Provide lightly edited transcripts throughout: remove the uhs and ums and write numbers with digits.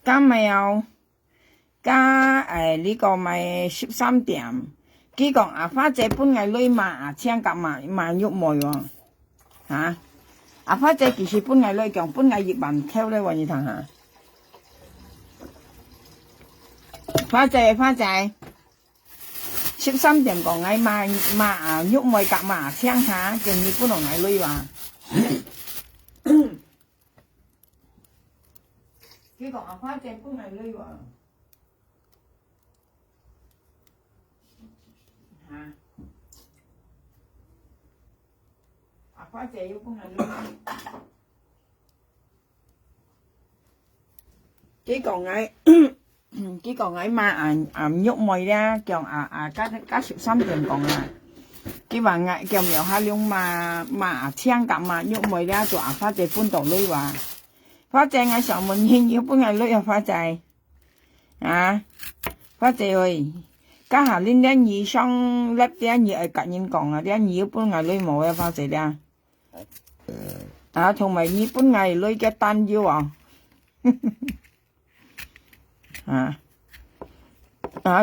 加苗加呢個咪13點。佢講阿花姐本嚟女嘛阿青夾嘛喐梅喎嚇。阿花姐其實本嚟女講本嚟葉文挑咧喎，你睇下。花姐13點講嗌嘛喐梅夾嘛阿青嚇，叫你本嚟女話。佢講阿花姐本嚟女喎。阿花姐要幫人幾個矮嘛喐妹啦，叫加13點講啊，佢話嗌叫苗下兩嘛青夾嘛喐妹啦，做阿花姐搬到女話，花姐嗌上門獻要搬嚟女啊花姐，花姐ơi。家下恁啲兒上粒啲兒係隔人講啊，啲兒搬嚟女冇啊，花姐啦。同埋兒搬嚟女嘅單腰啊，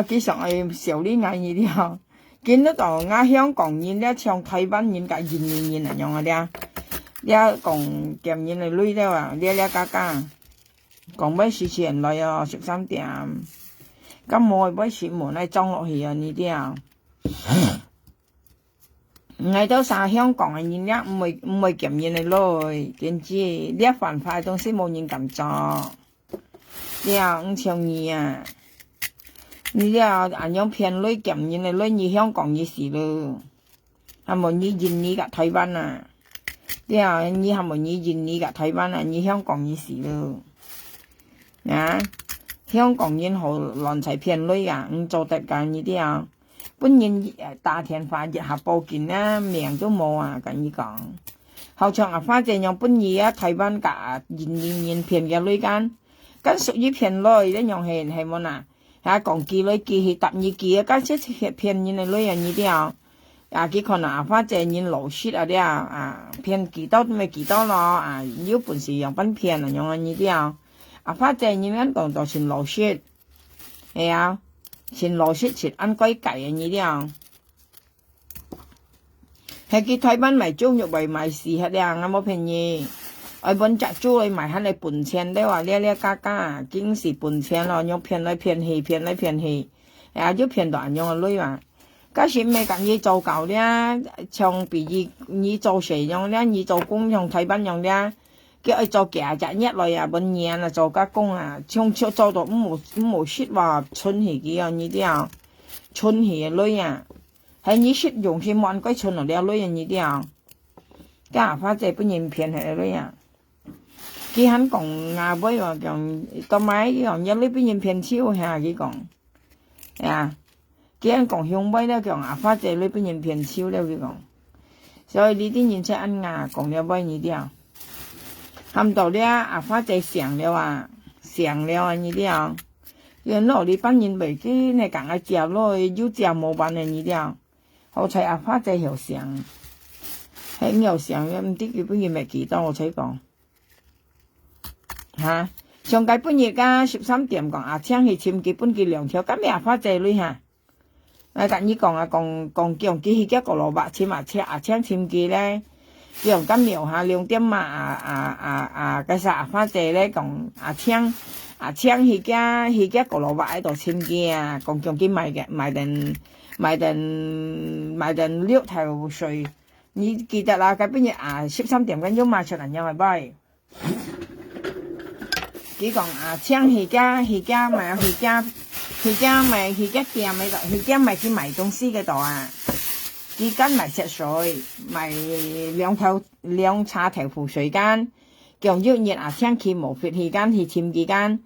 其實係少啲嗌兒啲啊，見得到嗌香港人咧唱台灣人嘅人啊樣啊啲，啲講鹹人嚟女咧話，啲家家講咩事情來啊13點。咁我俾雪門嚟裝落去啊！呢啲啊，嗌到晒香港嘅人咧，唔係鹹人嚟咯，點知呢一犯法東西冇人敢做，呢啊5,200啊，呢啲啊按樣騙女鹹人嚟女你香港嘅事咯，係冇你印尼嘅台灣啊，呢啊你係冇你印尼嘅台灣啊，你香港嘅事咯，香港人好亂齊騙女啊，唔做得㗎呢啲啊，本人打電話日下報警啦，命都冇啊，咁樣講。後場阿花姐用本嘢啊，台灣㗎人騙嘅女間，咁屬於騙女咧，用係冇嗱，講記女記係答你記啊，咁即係騙人嘅女啊呢啲啊，佢可能阿花姐人老實啊啲啊，騙幾多咪幾多咯，有本事用本騙啊用啊呢啲啊。阿花姐你們講到全老實，係啊，全老實全按規矩啊呢啲啊，係佢台灣賣豬肉為賣事係啲我冇便宜，我本隻豬嚟賣喺你半錢的話，呢家經是半錢咯，用騙來騙去，要騙到人用嘅女話，嗰時咩咁嘢做夠咧，像比你做事用咧，你做工用台灣用咧。叫佢做假日一來啊，半年啊做加工啊，唱做到冇説話春氣嘅啊呢啲啊，春氣嘅女啊，係你説用起萬鬼春落啲女啊呢啲啊，家花姐本人騙係女啊，佢肯講牙妹話講到買講有女本人騙超下佢講，佢肯講香妹咧講牙花姐女本人騙超咧佢講，所以呢啲人出按牙講有妹呢啲啊。含到咧，阿花姐上了啊呢啲啊，原來你班人未知你講阿食咯，要食冇辦嘅呢啲啊，好彩阿花姐又上，喺又上嘅，唔知佢本嘢咪幾多我才講，上屆本嘢加13點講阿青去簽幾本佢2條，咁咩阿花姐女嚇，咁你講講叫幾隻個蘿蔔簽阿青簽幾咧？用咁描下2點嘛嗰時阿花姐咧講阿青佢家個蘿蔔喺度簽嘅啊，講叫佢賣定6頭水，你記得啦？嗰邊日13點鐘賣出嚟有咪拜？佢講阿青佢家賣佢家店喺度，佢家賣去賣東西嗰度啊。佢間賣石水，賣兩叉頭湖水間，叫1日阿青去無fit去間去簽幾間，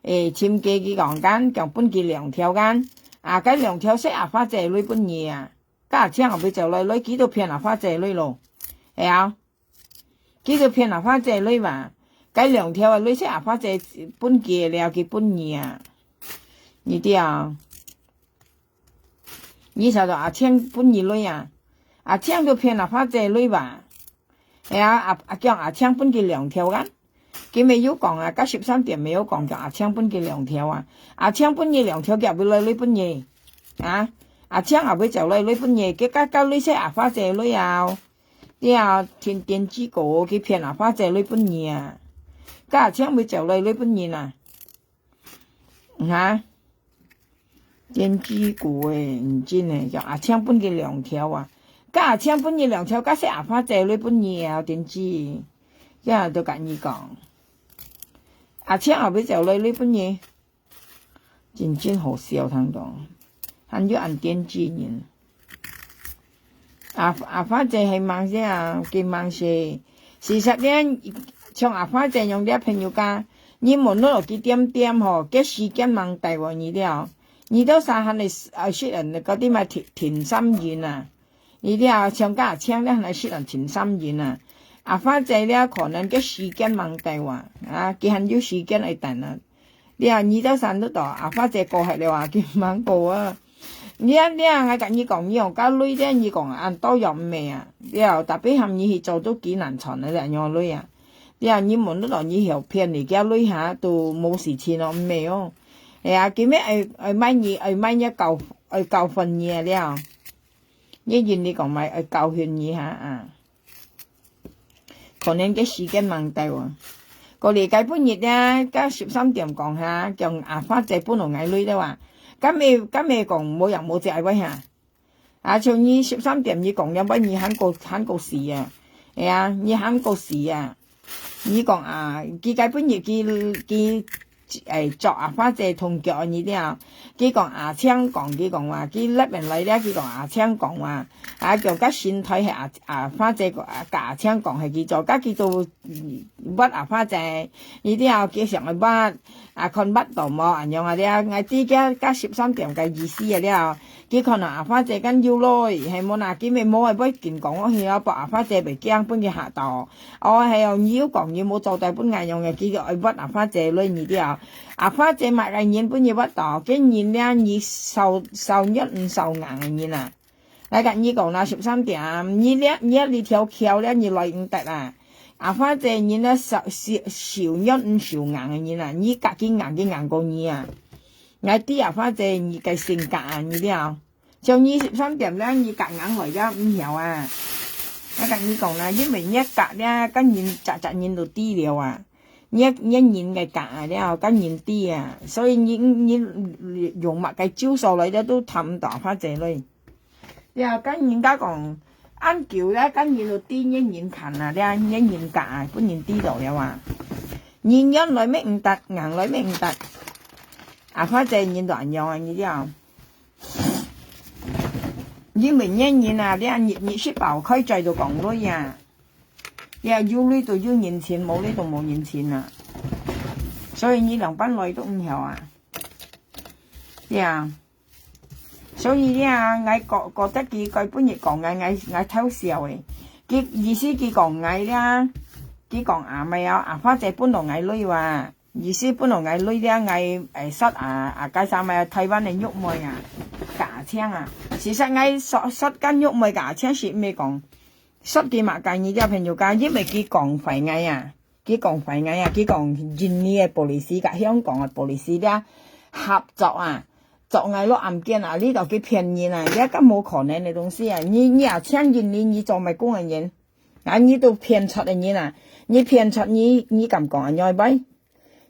簽幾講間，叫搬幾2條間，嗰2條識阿花姐女搬嘢啊，家阿青後邊就女幾度騙阿花姐女咯，係啊，幾度騙阿花姐女話，嗰2條女識阿花姐搬嘢了佢搬嘢啊，呢啲啊。你睇到阿青搬嘢女啊，阿青都騙阿花姐女吧？係啊，叫阿青搬佢2條間，佢未有講啊，加13點未有講就阿青本嘅兩條啊，阿青本嘅兩條夾要來你本嘢啊，阿青也要就來你本嘢，佢加你些阿花姐女啊，你啊天電子個佢騙阿花姐你本嘢啊，加阿青要就來你本嘢啊，嚇，電子個誒唔知呢，就阿青本嘅兩條啊，加阿青本嘅兩條，加些阿花姐你本嘢啊，電子，一下都甲伊講。阿青後尾就來呢本嘢，真好笑聽到，還要按電子人。阿花姐係忙些啊，佢忙些。事實咧，像阿花姐用啲朋友講，你無攞幾點吼，嘅時間忙大喎你了，你都三行嚟識人嗰啲咪甜心丸啊，你了像家阿青咧係識人甜心丸啊。阿花姐咧可能嘅時間忙大話，啊，佢很有時間嚟等啊。你話你都散得到，阿花姐過係你話佢忙過啊。你我跟你講，你用家女咧，你講按多樣咩啊？你話特別含你去做都幾難纏啊，樣女啊。你話你問得到你後騙你家女下都冇事情咯，咩哦？係啊，佢咩買一嚿教訓嘢了，一言你講咪教訓你下啊。可能嘅時間忙大喎，個禮拜半日咧，加13點講下，叫阿花姐搬落矮女咧話，今日講冇人冇隻位下，啊像你13點你講有乜你喊個事啊，係啊，你喊個事啊，你講啊，禮拜半日佢作阿花姐同腳你啲啊，佢講阿青講佢講話，佢甩人嚟咧，佢講阿青講話，啊叫家先睇係阿花姐個阿青講係佢做，家佢做屈阿花姐，呢啲啊佢上去屈，啊看屈到冇人樣啊啲啊，嗌啲加13點嘅意思啊啲啊，佢可能阿花姐跟要咯，係冇嗱佢咪冇係不見講嗰嘢啊，博阿花姐咪驚搬佢下度，我係又要講要冇做大本眼用嘅，佢就屈阿花姐女呢啲啊。阿花姐買嘅嘢本嘢屈到，竟然咧你受一唔受硬嘅嘢啊！嚟緊你講啦13點，你條橋咧你來唔得啊！阿花姐嘢咧受一唔受硬嘅嘢啊！你夾緊硬過你啊！我啲阿花姐你嘅性格啊，你啲啊，像你13點咧你夾硬來咗唔曉啊！嚟緊你講啦，因為一夾咧跟住扎嘢到低了啊！一年嘅價了，跟年啲啊，所以你用乜嘅招數嚟咧都氹大花姐女。你話跟人家講按橋咧，跟住到啲一年近啊，你一年價本年啲度了話，年一來咩唔得，硬來咩唔得，阿花姐年度人用啊，你知啊？你明一年啊，你按熱雪爆開制度講女啊。你話要呢度要現錢，冇呢度冇現錢啊！所以你兩班女都唔曉啊！呀，所以咧，我覺得佢本日講嗌偷笑嘅，佢意思佢講嗌啦，佢講咪有阿花姐搬落嗌女話，意思搬落嗌女咧嗌塞介紹咪台灣嘅玉梅啊，假青啊，事實嗌塞間玉梅假青是咩講？塞啲物件而家朋友講，因為佢講廢藝啊，佢講印尼嘅police同香港嘅police咧合作啊，做藝咯案件啊，呢度佢騙人啊，而家冇可能嘅東西啊，你啊請印尼你做咪工人員，啊你都騙出嘅人啊，你騙出你咁講啊，要咪？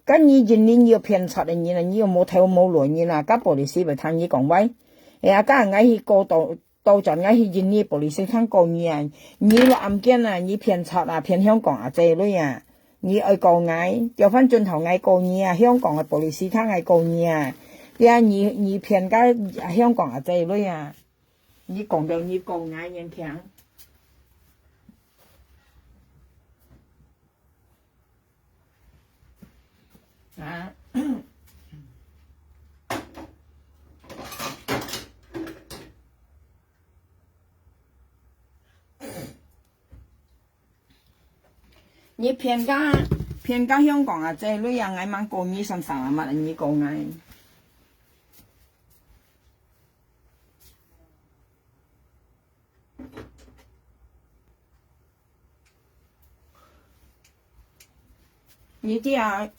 咁你印尼你要騙出嘅人啊，你又冇頭冇腦人啊，咁police咪聽你講咪？而家嗌去過度。到陣間去印尼police聽講你啊，你落案件啊，你騙出啊，騙香港啊，這類啊，你愛告嗌，調翻轉頭嗌告你啊，香港嘅police聽嗌告你啊，你騙家香港啊，這類啊，你講到你告嗌人聽，啊。你騙家香港啊，這類啊，嗌猛過你上啊乜你講嗌。你知啊，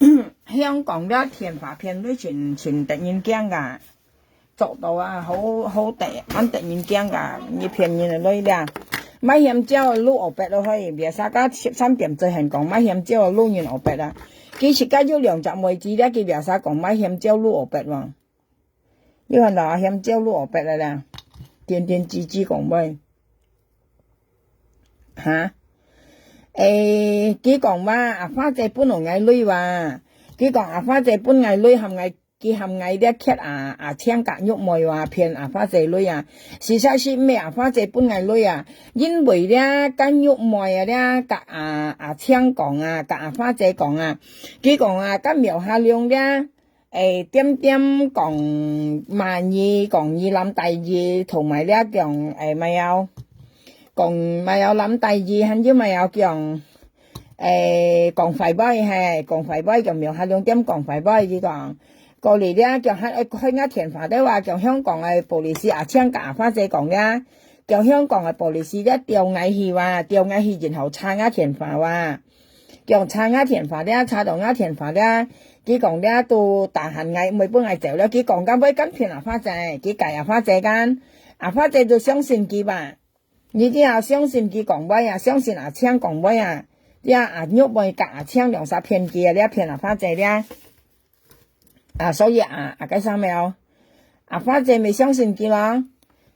香港啲填法片都全突然間噶，做到啊好突然間噶，你騙人嚟啦，買香蕉滷鵝白都可以，別啥家3點最行講買香蕉滷完鵝白啦，佢食家要2隻梅子咧，佢別啥講買香蕉滷鵝白喎，你看到香蕉滷鵝白嚟啦，點吱講咩？嚇？佢講話阿花姐本來嗌女話，佢講阿花姐本嗌女含嗌佢含嗌啲劇聽格喐妹話騙阿花姐女啊，事實是咩阿花姐本嗌女啊？因為咧跟喐妹啊咧格聽講啊，格阿花姐講啊，佢講啊跟苗下亮咧點講萬二講二諗第二，同埋咧講咪有。講咪有諗第二，很少咪有講講快杯係講快杯，講苗下2點講快杯呢講過嚟咧，講喺啱填法咧話講香港嘅布里斯聽架花姐講咧，講香港嘅布里斯咧調藝戲話調藝戲，然後查啱填法話，講查啱填法咧，查到啱填法咧，佢講咧到大行藝每本藝走咧，佢講緊俾跟騙阿花姐，佢計阿花姐間，阿花姐就相信佢吧。你啲啊相信佢講咩啊？相信阿青講咩啊？啲啊喐妹夾阿青兩殺騙佢啊！你騙阿花姐咧所以計啥咩？阿花姐咪相信佢咯。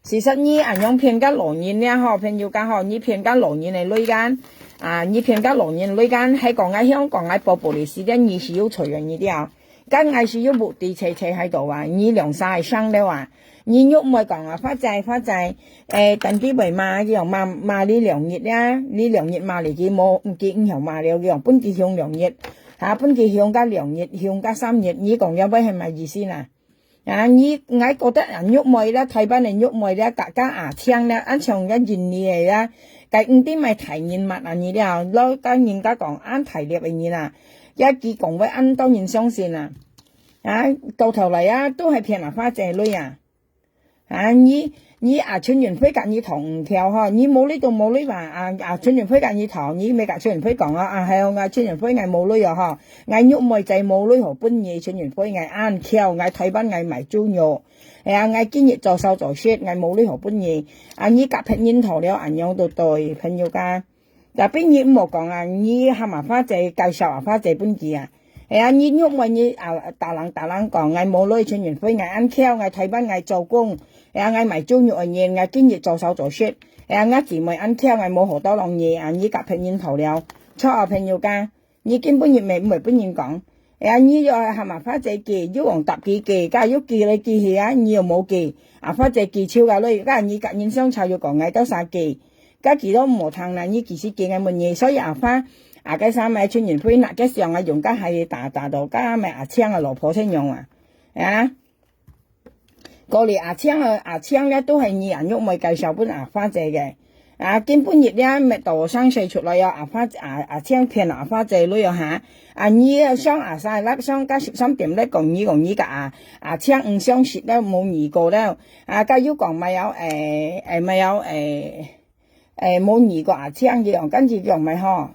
事實你用騙家羅燕咧嗬，騙要家嗬，你騙家羅燕嚟女間你騙家羅燕女間喺講喺香港喺布里斯咧，你是要隨人呢啲啊，梗係是要目的喺度啊，你兩殺係生咧話。你喐妹講啊，花仔，近幾位罵佢又罵你2日啦，你2日罵嚟佢冇佢又罵了，佢又本佢向2日本佢向加2日，向加3日，你講有咩係咪意思啦？你我覺得人喐妹啦，台灣人喐妹啦，大家聽啦，唱一言嚟啦，計5啲咪提現物啊，你啲啊，攞跟人家講提獵嘅嘢啦，一句講喂當然相信啦，到頭嚟都係騙阿花姐女啊！你春園飛隔你同跳嗬，你冇呢度冇呢話春園飛隔你堂，你未隔春園飛講係春園飛嗌冇女啊嗬，嗌喐妹仔冇女何搬嘢春園飛嗌啱跳，嗌睇班嗌埋豬肉，嗌今日做手做雪，嗌冇女何搬嘢，你隔劈煙頭了，人樣到對朋友家，但邊嘢冇講你喊阿花姐介紹阿花姐搬字你喐妹你大冷講嗌冇女春園飛嗌啱跳，嗌睇班嗌做工。嗌埋豬肉嘢，嗌今日做手做雪，嗌姊妹啱跳，嗌冇好多樣嘢，你夾片煙頭了，錯朋友家，你根本亦唔係本人講，你又係埋花姐記，要黃搭記記，假如記你記起你又冇記，花姐記超噶女，假如你夾煙相湊要講嗌多晒記，假記都冇通啦，你其實記嗌乜嘢，所以花嘅衫咪穿完灰嗱嘅時候用家係大到加咪青老婆先用過嚟青咧都係二人喐妹介紹本花姐嘅，根本熱咧咪到生細出來有青騙花姐女啊你雙晒粒雙加13點咧講你嘅青5雙蝕咧冇2個咧，加要講咪有咪有冇2個青嘅，跟住講咪嗬。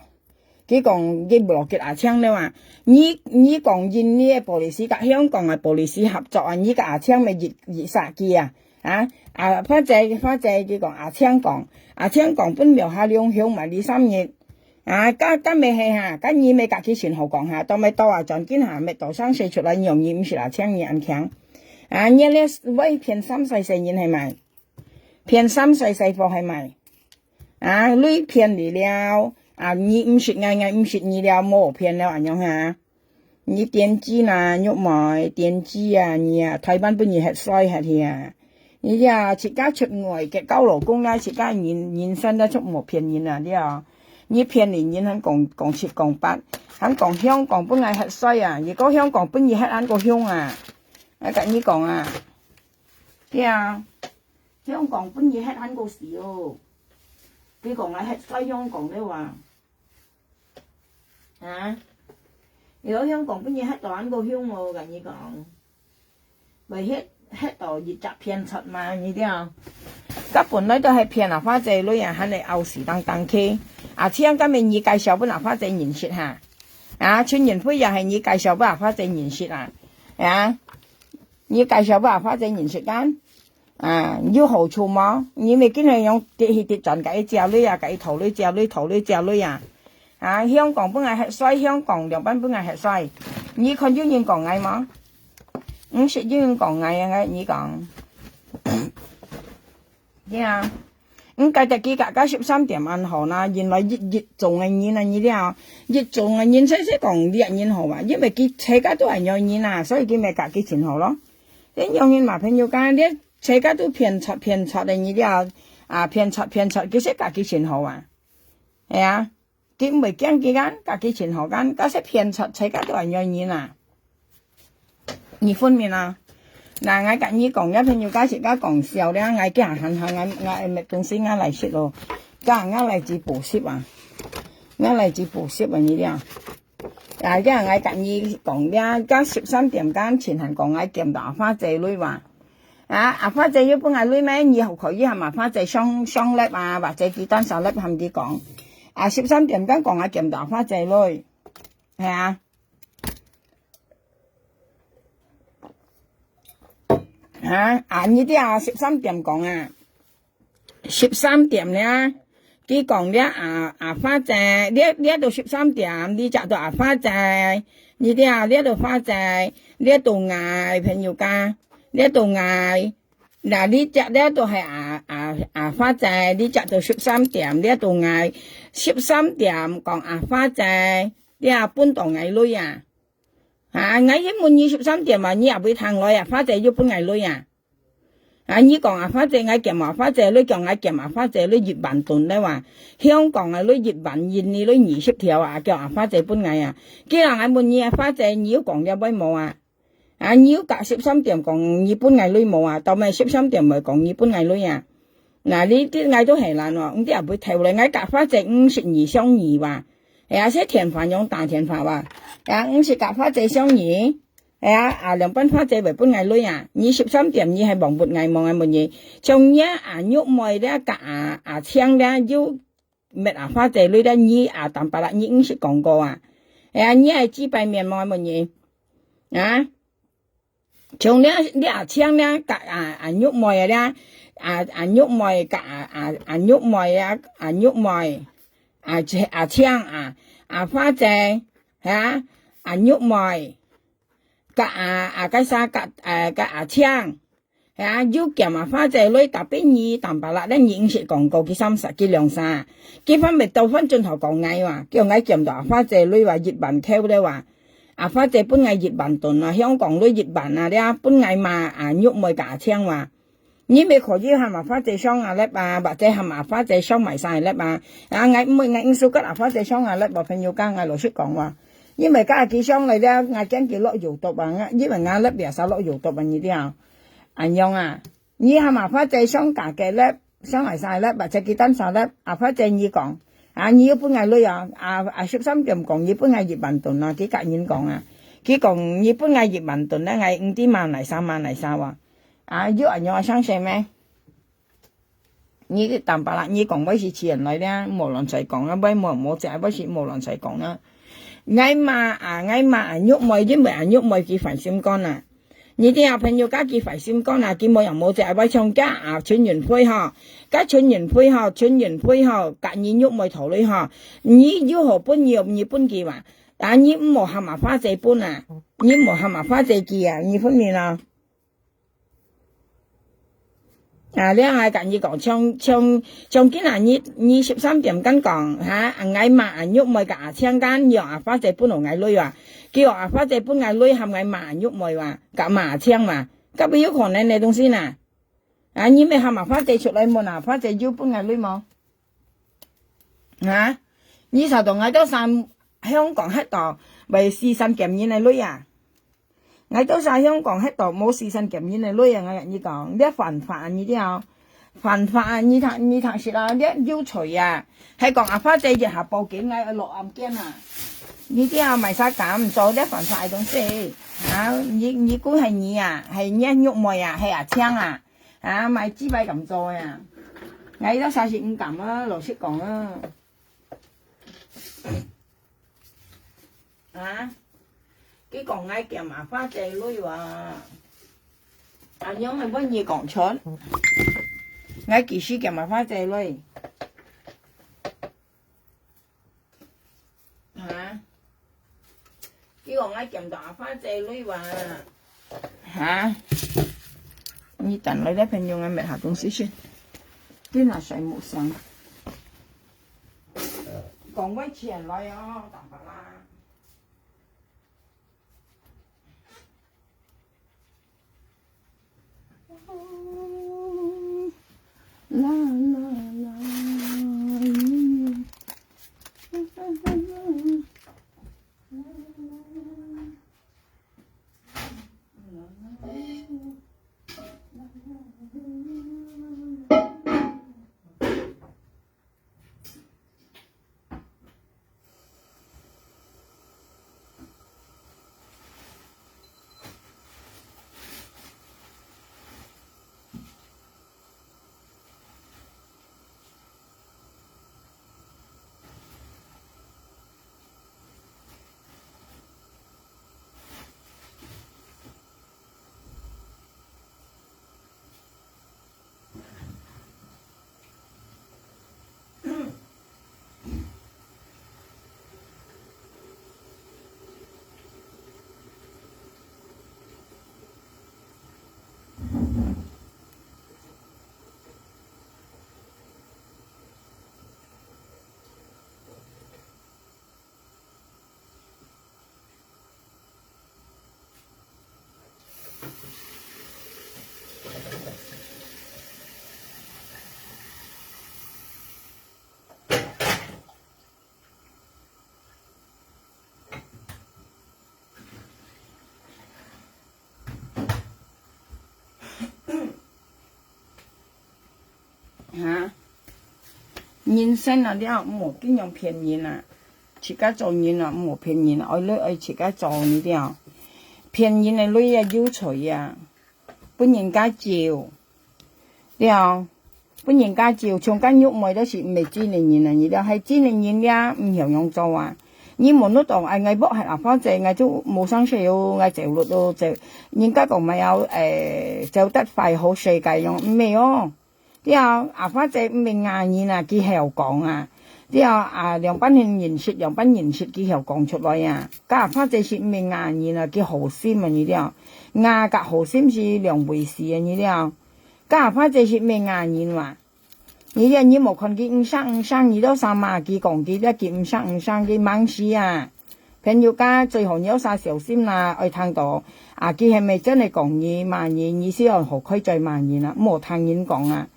佢講佢無落結青咧話，你講印尼嘅布里斯甲香港嘅布里斯合作你個青咪熱殺機花姐佢講青講本苗下兩響埋2、3日加咪係跟你咪隔起前後講到咪到陣間咪到生4出來容易唔是青嘢咁強你咧喂騙3歲4年係咪？騙3歲4貨係咪？你騙你了。你唔說嗌唔說你了冇騙了樣你電機啦喐埋電機你台灣本嘢係衰係你自家出外嘅交勞工啦，自家現身得出冇騙人你騙人肯講7講8，肯講香港本嘢係衰如果香港本嘢係啱個香我跟你講香港本嘢係啱個事佢講係衰香港咧話如果香港本嘢黑到揾個香喎，咁你講，咪黑到熱雜騙出嘛？呢啲根本咧都係騙花姐女肯嚟拗時等企，青今日你介紹本花姐認識春園會又係你介紹俾花姐認識你介紹俾花姐認識間有好處嗎？你咪經常用跌賺計隻女計頭女隻女香港本來係衰，香港兩班本來係衰，你看有人講嗌嗎？識有人講嗌你講介隻幾格13點按號啦，原來越做嘅嘢你啲越做嘅嘢先講啲人好啊，因為佢車家都係有嘢所以佢咪格幾錢號咯。你用人麻煩要間啲車家都騙賊嘅嘢啲騙賊佢識格幾錢號啊？係佢唔係驚幾間格幾錢號間，嗰些騙賊車家都係有嘢你分面嗱，我跟你講一朋友家時家講笑咧，我家行我咪公司我嚟識咯，家我嚟自補習我嚟自補習你啲家我跟你講咧，家13點間前行講我見到花姐女話花姐一般女咩？以後佢係咪花姐雙粒或者幾單手粒係啲講13點間講我見到花姐女係呢啲13點講13點咧，佢講咧花姐呢度13點，呢隻到花姐，呢啲呢度花姐，呢度嗌朋友家，呢度嗌嗱呢隻呢度係花姐，呢隻到13點，呢度嗌13點講花姐，呢搬到嗌女我一滿意13點你又會聽我花姐要搬嗌女你講花姐我見花姐女講我見花姐女葉文頓咧話香港女葉文燕你女20條叫花姐搬嗌既然我滿意花姐你要講有威冇你要隔13點講你搬嗌女冇到咪13點咪講你搬嗌女嗱呢啲嗌都係難啲人會跳嚟嗌隔花姐52相2話些田飯用大田飯話50隔花姐相2兩班花姐為搬嗌女你13點你係忙活嗌忙乜嘢從一喐妹咧隔青咧要咩花姐女咧你淡白啦你50講過你係知白面忙乜嘢從咧青咧隔喐妹咧喐妹隔喐妹喐妹青花姐喐妹隔cái啥隔青要kiếm花姐女特別你淡白啦咧你50講過佢30佢2結婚咪倒翻轉頭講嗌叫嗌kiếm到花姐女話葉文挑咧話花姐搬嗌葉文頓香港女葉文你搬嗌嘛喐妹隔青話你咪可以係咪花姐雙粒或者係咪花姐雙埋晒粒嗌唔會嗌數吉花姐雙粒朋友家嗌老師講話因為家幾雙嚟咧嗌驚佢落油毒因為嗌粒又手落油毒呢啲用你係咪花姐雙格嘅粒雙埋晒粒或者幾單手粒花姐你講你要搬嗌女13點講你搬嗌葉文頓幾格演講佢講你搬嗌葉文頓咧嗌5啲萬嚟3萬嚟3話要人用相信咩？你淡白啦，你講威是似人嚟咧，無論誰講威冇只威是無論誰講嗌嘛喐妹啲咪喐妹幾煩心肝你啲朋友家幾煩心肝佢冇人冇只威唱家春園會家春園會隔年喐妹頭女你要何搬要你搬幾話你唔好喊埋花姐搬你唔好喊埋花姐記你分面你係跟你講唱見你13點跟講嗌嘛喐妹隔青間要花姐搬落嗌女叫花姐搬嗌女係嗌嘛喐妹隔嘛青咁邊有可能你東西你咪係咪花姐出嚟冇花姐要搬嗌女冇你實同嗌多散香港喺度為試身檢驗嘅女我都晒香港喺度冇試身檢驗嘅女我人你講呢犯法呢啲犯法你睇實呢要除係講花姐日下報警落案件呢啲咪使咁做呢犯法東西你估係你係一喐妹係青咪知咪咁做我都晒是唔敢老實講 À, cái còn ngay kèm mà pha chạy lui và anh nhóm này bao nhiêu còn chớn ngay kỳ sĩ kèm mà pha chạy lui hả cái còn ngay kèm đỏ pha chạy lui và hả như tận lấy đấy phải dùng em mẹ học东西先cái là sợi mũ sáng còn quay tiền lại á tạm bà la la la la hả nhân sinh là đeo một cái nhóm phiền nhìn à chỉ cái trò nhìn là một phiền nhìn ở lưỡi ở chỉ cái trò như đeo phiền nhìn này lưỡi à yếu trời à bữa nhìn cái chiều đeo bữa nhìn cái chiều trong cái nhục mày đó chỉ mày chi này nhìn là như đeo hay chi này nhìn ra không hiểu nhung trâu à nhưng mà nó toàn ai ngay bóc hay là phá chạy ngay chỗ冇sáng sớm ngay chạy lụt đâu chạy nhưng cái còn mày ao chạy tất phải hậu世界用咩哦啲啊發仔明牙言啊，佢係講啊，啲兩班人認識，兩班認識，佢係講出來啊。家發仔是明牙言啊，佢好心啊，你啲牙甲好心是兩回事啊，你啲家發仔是明牙言話，你啲你冇看佢五生，你都三馬佢講佢一佢五生佢猛事啊。朋友家最好有啥小心啦，愛聽到佢係咪真係講嘢慢言，意思係何區再慢言啊？冇聽人講啊。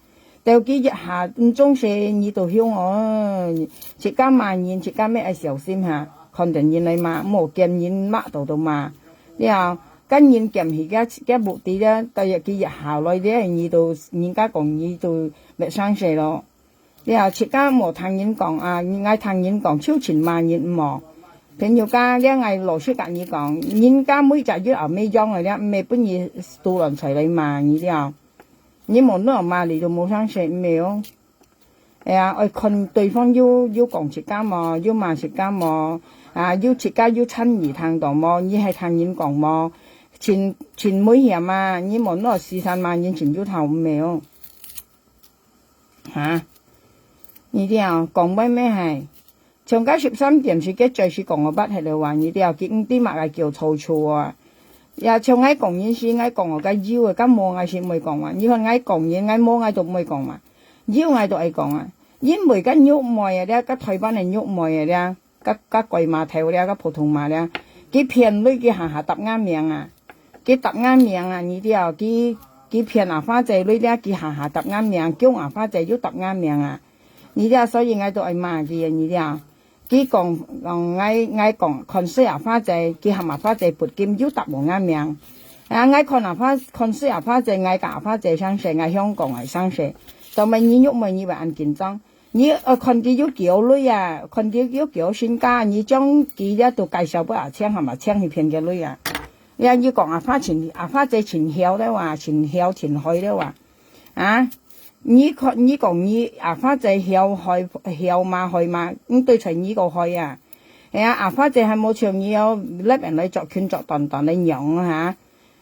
到幾日下中社你都曉我，自家慢言，自家咩愛小心下，看定人嚟嘛，冇見人乜到嘛。你話跟人見而家目的咧，第日幾日下來咧，你都人家講你都咪生事咯。你話自家冇聽人講啊，愛聽人講超前慢言冇。朋友家咧愛羅出隔你講，人家每隻月後尾裝嚟咧，咩本嘢都輪齊嚟嘛，你啲你冇那嘛，你就冇想食咩哦？哎呀，愛看對方要講自家嘛，要罵自家嘛，要自家要親而聽到嘛，你係聽人講嘛，前每日嘛，你冇那40萬年前要頭咩哦？嚇？你啲講咩係？從家13點時嘅最是講我筆係度話，你啲見啲乜係叫粗粗啊？呀，像愛講嘢時，愛講我個腰啊，咁冇愛先唔會講話。你看愛講嘢，愛冇愛都唔會講話，腰愛都愛講啊。因為個肉梅啊，咧個台灣嘅肉梅啊，咧個貴碼頭咧，個普通碼咧，佢偏女佢下答啱名啊，佢答啱名啊，你啲佢偏牙花仔女咧，佢下答啱名，叫牙花仔要答啱名啊。你啲所以愛都愛罵佢啊，你啲佢講愛講看西牙花仔，佢下麻花仔撥劍要答冇啱名。愛看西牙花仔，愛假花仔生蛇，愛香港愛生蛇，就咪你喐咪你話按緊張。你看佢要叫女啊，看佢要叫身家，你將佢咧都介紹俾阿青係咪青去騙嘅女啊？你要講阿花仔前曉咧話，前曉前去咧話，你講你阿花仔曉去曉嘛去嘛，對隨你個去啊，阿花姐係冇長要叻人嚟作圈作頓頓嚟養啊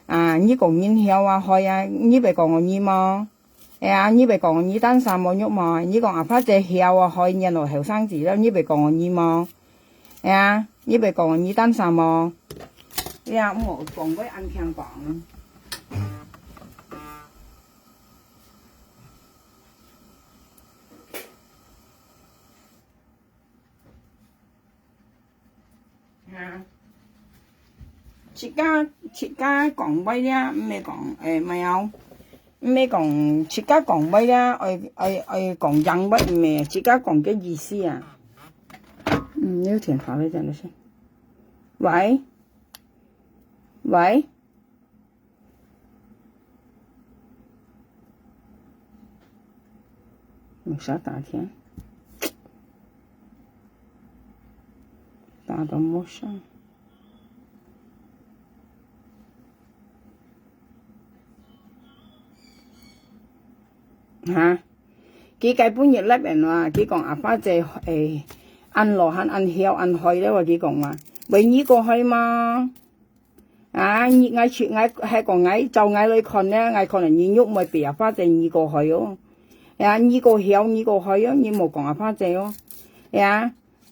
嚇，呢個煙曉啊開啊，呢邊講我呢麼，呢邊講我呢單衫冇喐麼，呢個阿花姐曉啊開人來後生子啦，呢邊講我呢麼，呢邊講我呢單衫麼，我講嗰ăn強講。切家講威啦，唔係講咪有，唔係講切家講威啦，愛講人威唔係，切家講嘅意思啊。呢個電話嚟陣先。喂，唔使打聽，打到冇聲。佢計半日叻人話，佢講阿花姐按落肯按曉按開咧話佢講話，為呢個去嘛？我出我係個我就我嚟看咧，我可能你喐咪俾阿花姐呢個去哦。呢個曉呢個去哦，你冇講阿花姐哦。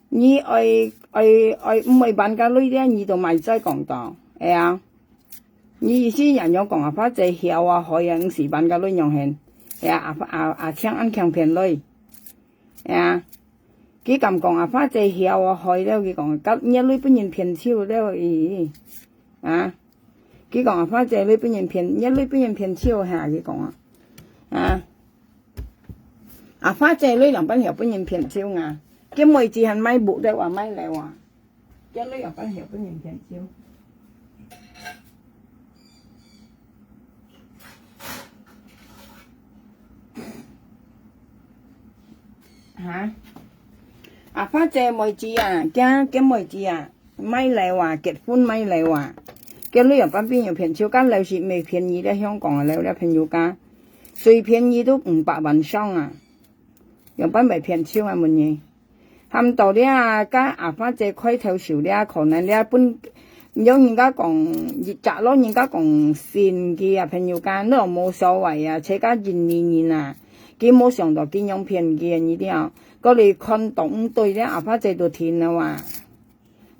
你愛唔係辦家女咧，你就咪再講到你意思人有講阿花姐曉啊去啊，唔是辦家女用現。阿強安強騙女，佢咁講阿花姐曉啊開了，佢講咁一女本人騙超了佢講阿花姐女本人騙一女本人騙超下佢講阿花姐女兩班曉本人騙超佢每次係咪木的話咪嚟話，一女兩班曉本人騙超。阿花姐妹子嘅妹子咪嚟話結婚咪嚟話，嘅旅遊班邊有便宜價，樓市未便宜咧，香港樓咧便宜價，最便宜都500萬上有班未便宜乜嘢？喊到咧加阿花姐開頭少咧，可能咧本有人家講熱雜咯，人家講善嘅便宜價都冇所謂車家年佢冇上到見樣便宜呢啲嗰嚟看懂對咧，阿花姐都填啦話。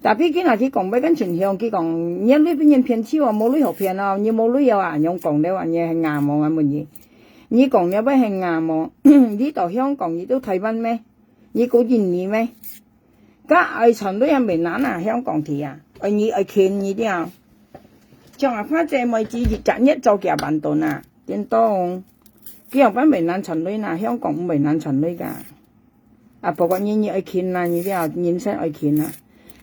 但係佢佢講俾跟全向佢講，你呢邊人騙超冇女學騙你冇女有用講咧話你係硬毛乜嘢？你講有咩係硬毛？呢度香港亦都睇翻咩？你估見你咩？家愛陳女係未難香港睇愛你愛見呢啲像阿花姐妹子熱賺一做嘅辦頓點多？佢又班未難陳女香港唔未難陳女㗎。不過你愛見你啲認識愛見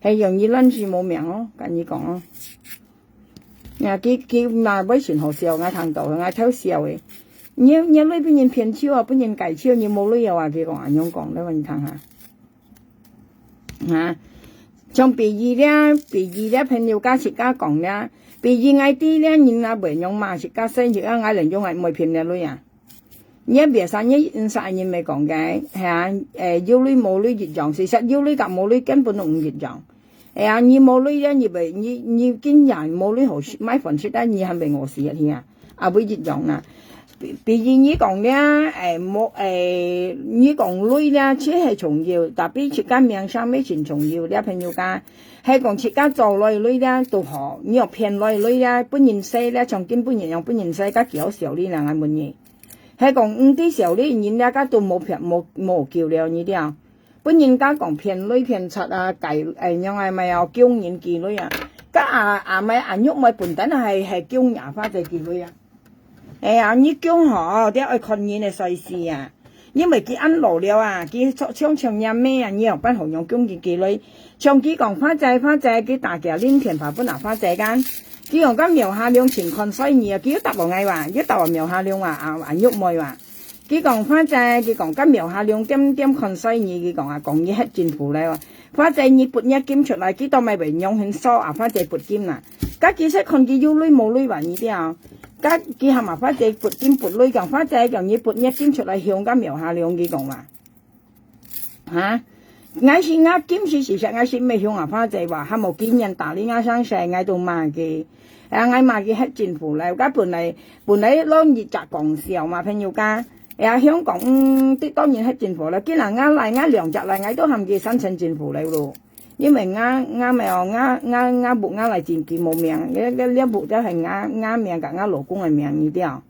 係容易撚住冇命咯，跟你講咯。佢威船河時候我聽到我偷笑嘅，你呢邊人騙超本人計超，你冇理由話佢講樣講咧，你睇下像比喻朋友家食家講咧，比喻嗌啲咧人未用嘛食家生食嗌人用係唔係騙你女你別生一人未講嘅要女冇女熱狀，事實要女夾冇女根本都唔熱狀。你冇女咧，你見人冇女好買房出得，你係咪我事會熱狀比如你講咧你講女咧，只係重要，特別出家命上咩全重要咧，朋友家係講出家做女咧都好，你又騙女咧，本人細咧，從今本人用本人細家幾好笑呢兩個嘢。係講啲時候咧，人家都冇騙冇叫了呢啲本人家講騙女騙賊計樣係咪有叫人妓女家咪喐咪本等係叫牙花仔妓女你叫好啲愛看人嘅細事因為佢按老了佢唱音咩你又不好用叫人妓女，唱佢講花仔佢大嘅練田法本花仔間。佢用緊苗下兩前看衰你佢答我嗌話，佢答我苗下兩話喐妹話，佢講花仔，佢講緊苗下兩點看衰你，佢講講嘢黑戰負咧花仔你撥一劍出嚟，佢當咪為用很疏花仔撥劍家佢識看佢要女冇女話呢啲家佢係咪花仔撥劍撥女講花仔講你撥一劍出嚟向緊苗下兩佢講話我是我今時事實我是未向阿花姐話，還冇見人打理我上世，我都罵佢，我罵佢係政府嚟，而本來攞熱雜講笑嘛，朋友家，香港啲當然係政府啦，既然我嚟我兩隻嚟，我都含佢申請政府嚟咯，因為我咪話我部我嚟自己冇命，呢部都係我命กับ我老公嘅命呢啲啊，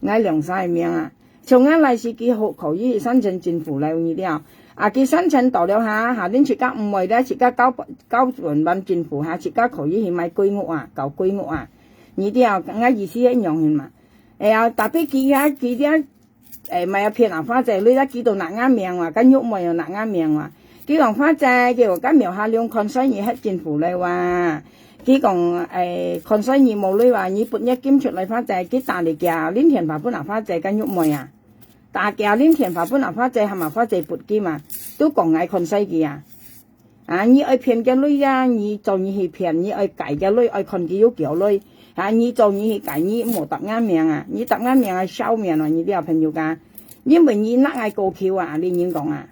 我兩世嘅命啊，從我嚟是幾好可以申請政府嚟呢啲啊。佢申請到了下年自家唔係咧，自家交還返政府下，自家可以去買居屋啊，舊居屋啊，呢啲啊，我意思一樣係嘛？特別佢咪有騙人花姐，你睇到嗱啱命話，間屋咪又嗱啱命話，佢講花姐叫間苗下兩看生意係政府嚟話，佢講看生意冇你話，你撥一兼出嚟花姐，佢打嚟嘅，連田牌本嚟花姐間屋咪啊？大家連田法本來花姐係咪花姐撥機嘛，都講愛看西嘅啊！你愛騙嘅女啊，你做你去騙，你愛改嘅女愛看佢有叫女，你做你去改你冇答啱命啊！你答啱命係笑命啊！你啲朋友家，因為你甩愛高橋啊！你點講啊？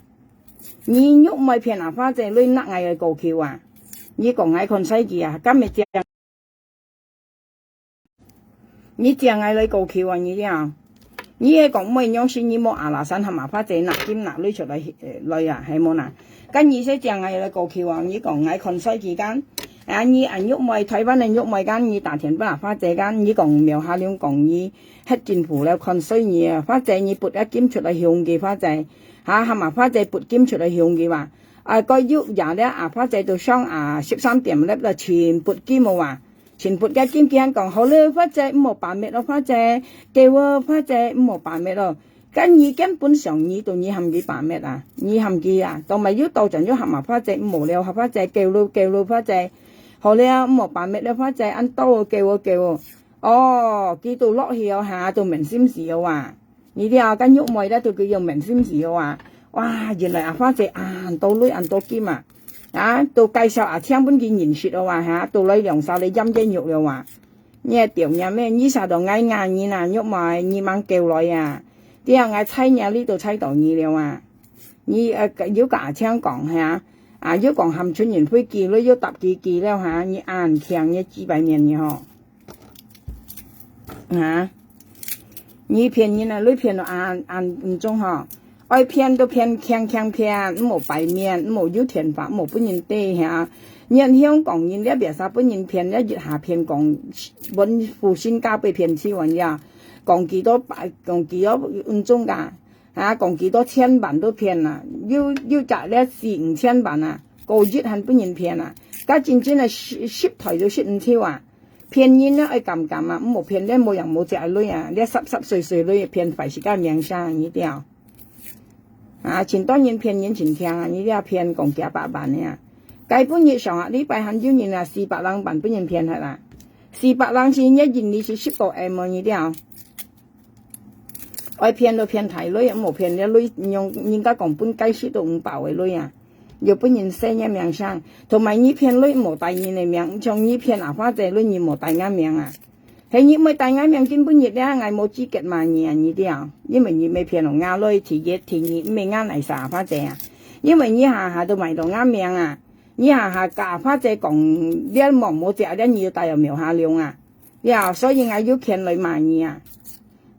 你喐咪騙啊花姐女甩愛高橋啊！你講愛看西嘅啊，今日正你正愛嚟高橋啊！你啲啊！你係講咩樣先？你冇阿拉山係麻花仔拿金拿女出嚟女啊，係冇嗱。跟意思正係嚟過橋啊！你講喺看西期間，你人喐咪台灣人喐咪間，你大田不拿花仔間，你講苗下兩講你黑政府咧看西你啊，花仔你撥一金出嚟向嘅花仔係麻花仔撥金出嚟向嘅話，個喐人咧花仔到雙13點咧就全撥金冇話。全撥嘅金幾講好咧，花姐唔好辦咩咯，花姐叫我花姐唔好辦咩咯。咁你根本上你到你含佢辦咩啊？你含佢啊，同埋要到陣要含埋花姐唔好了，合花姐叫你花姐好咧，唔好辦咩咧，花姐按多叫我。哦，佢到落去下到明閃時嘅話，呢啲啊跟喐妹咧到佢用明閃時嘅話，哇！原來花姐到女到金啊！到介紹聽本見言説嘅話到你兩手你陰陰肉嘅話，你係調嘢咩？你實到嗌硬你嗱喐埋你猛叫女啊！啲人嗌猜嘢呢度猜到你了啊！你要架聽講要講含春人會記你要搭幾了你硬強嘅幾百年嘅嗬你騙人啊！你騙到硬唔中嗬。愛騙都騙強騙，冇白面，冇有田法，冇本人地下。人香港人咧別啥本人騙，一月下騙講揾副身家被騙錢揾呀，講幾多唔中噶講幾多千萬都騙啦，要賺咧4、5千萬啊，個月係本人騙啊，家真係攝台都攝唔超啊，騙人咧愛咁啊，冇騙咧冇人冇隻女啊，咧濕碎女騙費事家命生呢啲前當然騙人前聽你啲騙講幾百萬呢計本月上禮拜很少人400兩萬本人騙係啦，400兩錢一年你是10個 M 呢啲愛騙到騙提女冇騙啲女用人家講本計輸到500嘅女要本人生一命生，同埋你騙女冇第二嘅命，像你騙花姐女你冇第二命係你咪第二命根本日咧，我冇資格賣嘢呢啲因為你未騙到啱女，提你未啱嚟撒花姐因為你下都賣到啱命你下假花姐講你望冇隻咧，你要帶入苗下量所以我要騙女賣嘢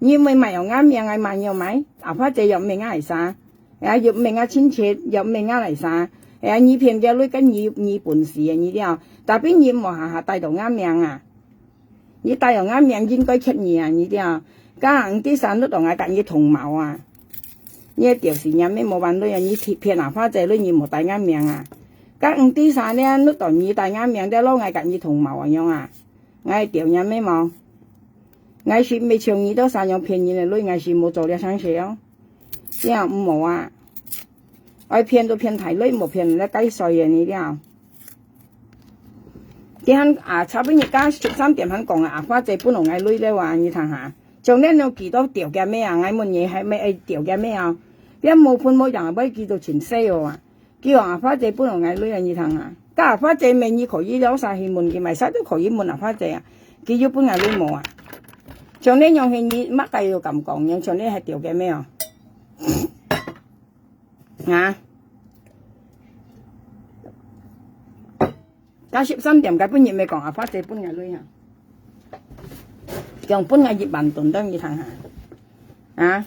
你咪賣又啱命，我賣又買，花姐又未啱嚟撒，又未啱親切，又未啱嚟撒，你騙嘅女跟你本事呢啲但邊你冇下帶到啱命你帶又啱命應該出嘢呢啲家人啲散都同我揀嘅同謀呢一條線有咩冇揾到你騙花姐女你冇帶啱命家人啲散咧都同你帶啱命啲撈我揀嘅同謀樣我係條有咩冇我是未長你都散樣騙人嘅女我是冇做啲生事之後唔冇我騙到騙提女冇騙人咧雞碎呢啲差不多而家13點肯講花姐本來愛女咧話你睇下，仲咧有幾多條嘅咩愛問嘢係咪愛條嘅咩一冇判冇人可以叫到全西叫花姐本來愛女你睇下，家花姐咪你可以攞晒去問佢咪晒都可以問花姐佢要本愛女冇仲咧用係你乜計要咁講樣，仲咧係條嘅咩加13點解半日未講阿花姐半日女啊？講半日熱萬頓都要睇下啊！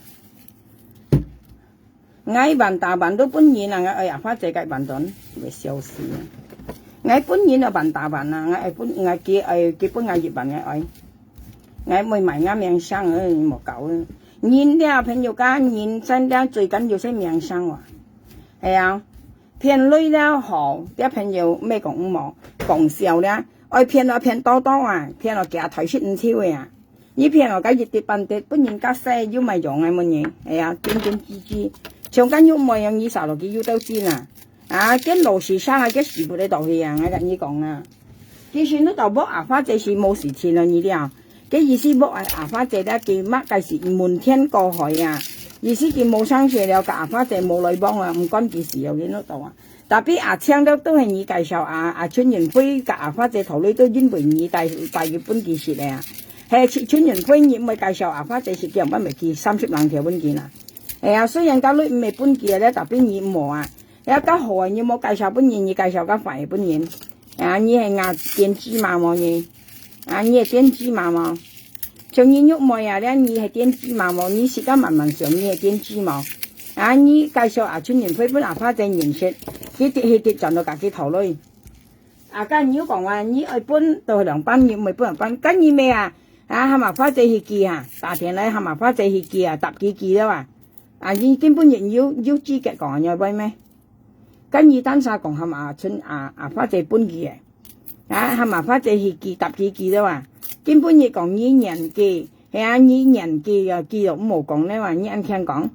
嗌萬大萬都半日啊！嗌阿花姐計萬頓，咪笑死啊！嗌半日啊萬大萬啊！嗌結半日熱萬嘅嗌每買啱命生啊冇夠啊！人哋朋友講人真係最緊要係命生喎，係啊！騙女了好，啲朋友咩講冇講笑咧，愛騙啊騙多多啊，騙落夾頭先唔跳嘅啊！呢騙落假熱跌半跌，本人家細要咪用嘅乜嘢？係啊，點點吱吱，長間要咪用二十六幾要都知啦！啊，啲老時生啊，啲時輩你度去啊，我跟你講啊，其實你度卜阿花姐是冇事情啦，你啲嘅意思卜阿花姐咧，佢乜計時瞞天過海啊！意思佢冇生蛇了，阿花姐冇女幫啊，唔關佢事又見得到啊！特別阿青都係你介紹阿春元輝กับ阿花姐頭女都因為你帶佢本件事咧，係春元輝你咪介紹阿花姐是叫乜咪叫30條本件啊？係啊，雖然家女唔係本件咧，特別你冇啊，有家好啊，你冇介紹本件，你介紹家快本件，啊，你係牙電芝麻冇嘢，啊，你係電芝麻冇。像你肉梅啊，咧你係點芝麻冇？你時間慢慢上，你係點芝麻？啊，你介紹阿春年輝本阿花姐認識，佢跌賺到自己頭女。啊，跟你講話，你愛搬到2班，你唔係搬2班，跟你咩啊？啊，係咪花姐去記啊？大田咧係咪花姐去記啊？搭幾記啦嘛？啊，你根本人要資格講要威咩？跟你單晒講係咪阿花姐搬記嘅？啊，係咪花姐去記搭幾記啦嘛？根本你講你年紀，係啊，你年紀啊，記錄冇講咧話，你啱聽講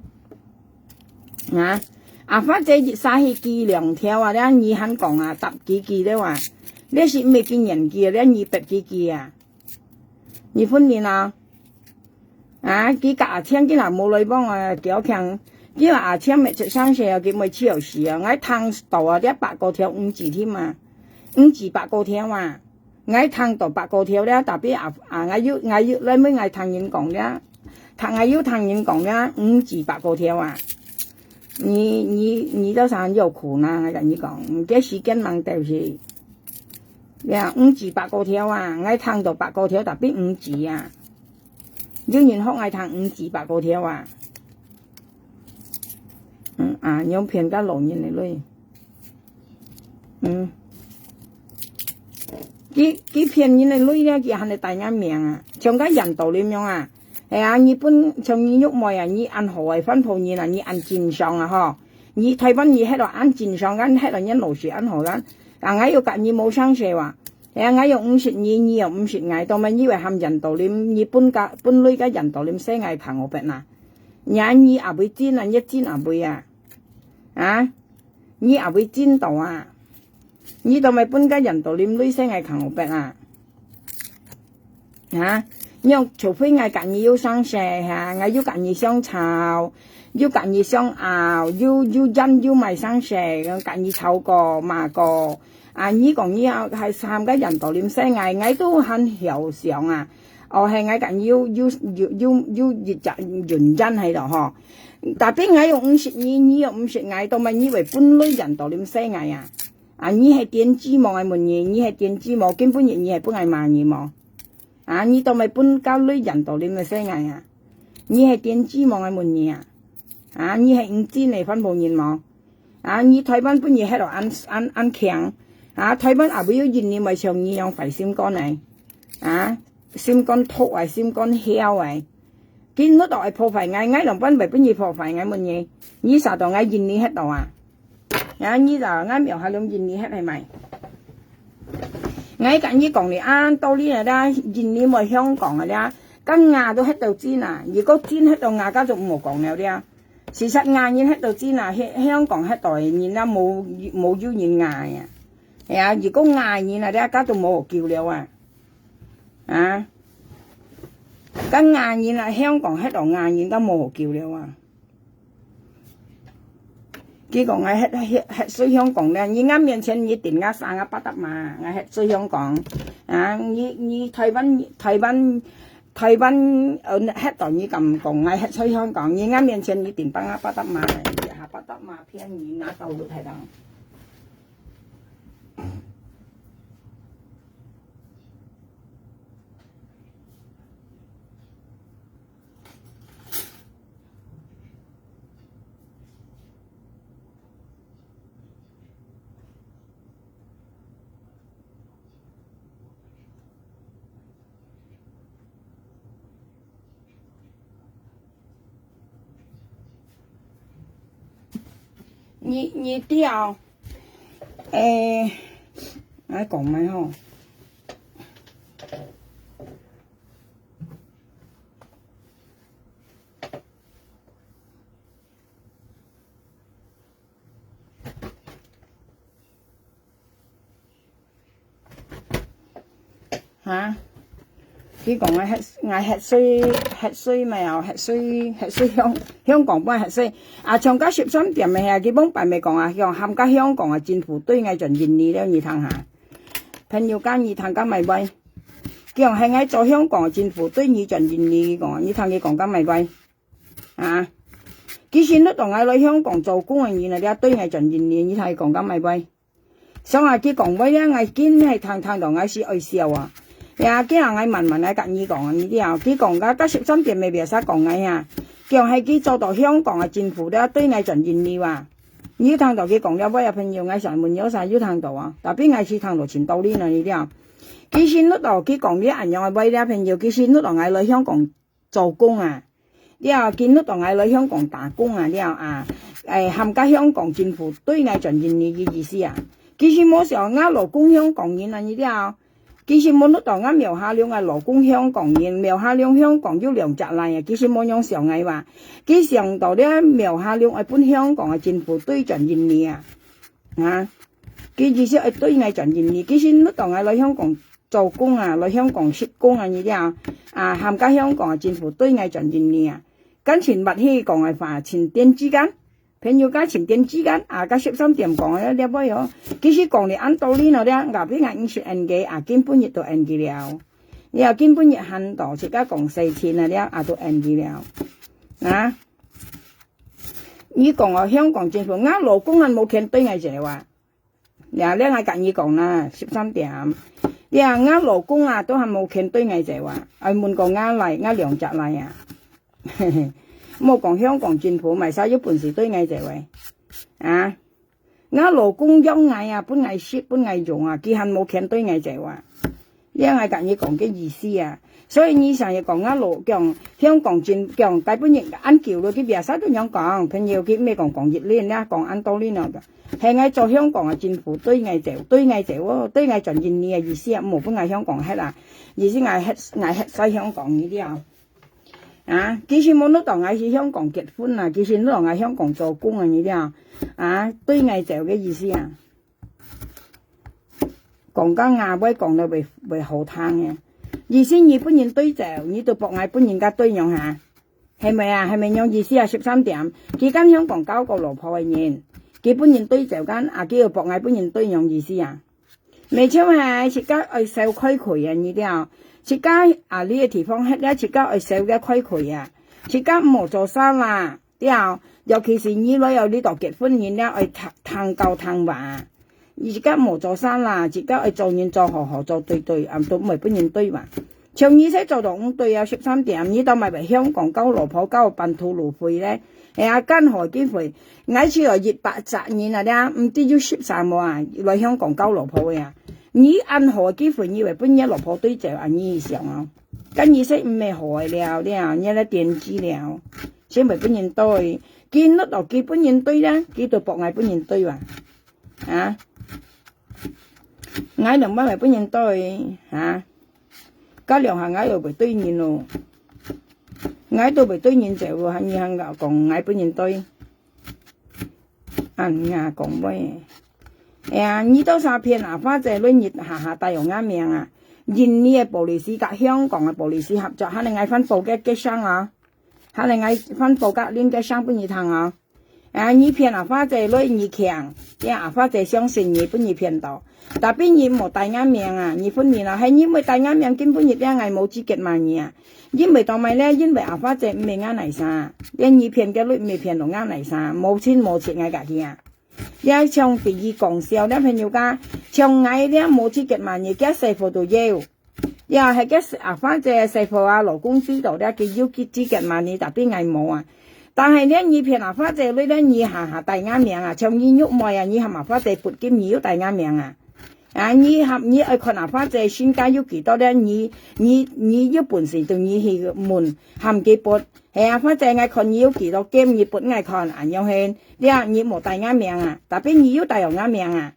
啊？阿花姐熱晒去記2條啊，咧你肯講啊，搭幾記咧話，你是未見年紀咧，你8幾記啊？你訓練啊？啊，佢夾阿青佢嗱冇女幫我屌強，佢話阿青未出生時啊，佢咪超時啊，我攤到啊，啲8個條5字添啊，5字8個條啊。我攤到8個條咧，特別我要你咪我攤人講咧，我要攤人講咧，5字8個條啊！你都想有苦啦，我跟你講，這時間忙到是，呀5字8個條啊！我攤到8個條，特別5字啊！有人學我攤5字8個條啊！用騙家老人嚟嘞，佢騙人嘅女咧，佢係你大眼命啊！像個人道咁樣啊，係啊！你本像你肉梅啊，你按何為分鋪你啦？你按正上啊，嗬！你睇翻你喺度按正上間，喺度一路時按何間？我要隔你冇生蛇話，係啊！我要50你，你又50挨，當咪以為含人道念，你本女嘅人道念寫挨行我病啊！你也會煎啊，一煎也會啊！啊！你也會煎到啊！你當咪本家人道念女生係強病啊？嚇！因除非我隔你要生蛇嚇，我要隔你相炒，要隔你相熬，要因要咪生蛇，隔你炒過麻過。啊！你講你係三個人道念生我都很曉想啊！哦，係我隔要熱責認真喺度嗬。特別我用50你用50我，當咪以為本女人道念生我啊？啊！你係電子網嘅門嘢，你係電子網，根本你係本係萬嘢網。啊！你當咪本交女人道你咪聲藝啊！你係電子網嘅門嘢啊！啊！你係5G嚟分佈人網。啊！你台灣本嘢喺度按強。啊！台灣也會要人你咪像你樣肥心肝嚟。啊！心肝突啊，心肝囂啊！見到度係破壞嗌兩班咪本嘢破壞嗌門嘢，你實度嗌人你喺度啊！啊！你就啱描下兩件你係咪？我近呢講你啱到呢日啦，現你咪香港嘅啦，咁亞都喺度煎啊！如果煎喺度亞家就冇講了啲。事實亞已喺度煎啊，香港喺度現啦冇要現亞啊！係啊，如果亞現啊，啲家就冇叫了啊！啊！咁亞現啊，香港喺度亞現都冇叫了啊！佢講我係水香港咧，你啱面前你電壓散啊不得嘛，我係水香港啊！你台灣喺度你咁講，我係水香港，你啱面前你電班啊不得嘛，下不得嘛，偏遠啊到到睇到。你掉，我講咩吼？嚇？佢講我核水咪有核水香港幫核水啊，從家13點咪係佢幫擺咪講啊，冚家香港啊政府對我盡現利了，你睇下，朋友間你睇緊咪喂，佢係我做香港政府對你盡現利講，你睇佢講緊咪喂啊？佢先都同我嚟香港做工人員啊，對我盡現利，你睇佢講緊咪喂？想話佢講喂咧，我見係睇到我是愛笑啊！呀，今日我問我隔意講呢啲啊，佢講噶得13點未別使講嘅啊，叫係佢做到香港嘅政府咧對我盡現利啊！你睇到佢講了喂啊，朋友我上門有晒要睇到啊，但邊我是睇到前道理呢啲啊，佢先都到佢講啲人樣嘅喂咧，朋友佢先都到我嚟香港做工啊，然後見到到我嚟香港打工啊，然後啊冚家香港政府對我盡現利嘅意思啊，佢先冇時候啱勞工香港人啊呢啲啊。其實冇得到啱苗下兩個勞工香港人，苗下兩香港要兩隻嚟啊！其實冇樣上嘅話，佢上到咧苗下兩係本香港嘅政府對盡現利啊！啊，佢意思係對我盡現利，其實冇到我嚟香港做工啊，嚟香港施工啊呢啲啊，冚家香港嘅政府對我盡現利啊！跟前密希講嘅話，前段之間。朋友家前段之間啊，家13點講嘅咧，乜嘢？其實講你按道理呢咧，牙邊硬說人嘅啊，根本亦都人嘅了。你又根本亦hand到，自家講4000啊咧，啊都人嘅了。啊！你講我香港政府啱勞工人冇權對我這話，然後咧我隔意講啦，13點，你話啱勞工啊都係冇權對我這話，我問過啱嚟，啱兩隻嚟啊。冇講香港政府咪使咗本事對我這位啊！我勞工優藝啊，本藝識本藝用啊，佢係冇權對我這話，因為隔意講嘅意思啊，所以你成日講講香港政講基本人按橋咯，佢別使都樣講，朋友佢咩講熱戀啦，講按道理咯，係我做香港嘅政府對我這對我盡現利嘅意思啊，冇本藝香港hết啊，意思我hết晒香港呢啲啊。啊，其實冇得當我去香港結婚啊，其實都當我香港做工啊呢啲啊，對我就嘅意思啊，講緊亞威講到為好聽嘅，意思你本人對就，你都博我本人家對樣下，係咪啊？係咪樣意思啊？13點，佢跟香港交個老婆嘅人，佢本人對就間啊，佢要博我本人對樣意思啊？未超係自家愛受規矩啊呢啲啊。自家啊呢個地方黑咧，自家愛守嘅規矩啊，自家唔好做生啦，之後尤其是你女有呢度結婚人咧，愛談教談話，自家唔好做生啦，自家愛做人做好做對，都唔係本人對話。長意識做到5對啊13點，呢度咪為香港交老婆交笨兔路費咧，跟何機會？我次來280年啊咧，唔知要13冇啊，來香港交老婆啊。你按何機會以為本一老婆對就按意上啊？跟意識唔係害了，你咧電子了，先為本人對，見得到佢本人對咧，佢就博嗌本人對話，啊，嗌兩蚊為本人對，加兩下嗌又為對面咯，嗌到為對面就係你行講嗌本人對，講咩？你都詐騙啊！花姐女熱下大用啱命啊！印尼嘅布里斯甲香港嘅布里斯合作，肯定嗌分布嘅商啊，肯定嗌分布嘅連嘅商本兒堂啊！你騙啊花姐女你強，花姐相信你本兒騙到，但邊你冇大啱命啊！你分面啊，係因為大啱命根本兒咧嗌冇資格買嘢啊！因為當咪咧，因為花姐唔係啱嚟晒，你騙嘅女未騙到啱嚟晒，冇錢嗌隔氣啊！也像第二講笑咧，朋友家像嗌咧冇資格買嘢，嘅師傅都要，又係嘅反正師傅啊勞工知道咧，佢要結資格買嘢，特別嗌冇啊。但係咧，你騙反正你咧，你下大啱命啊，像你喐賣啊，你係麻花地撥金你要大啱命啊。啊，你愛看阿花姐身家有幾多咧？你有本事就你去問含幾筆，係阿花姐愛看你有幾多金，你本愛看，安樣係，你啊你冇帶啱命啊，特別你有帶有啱命啊，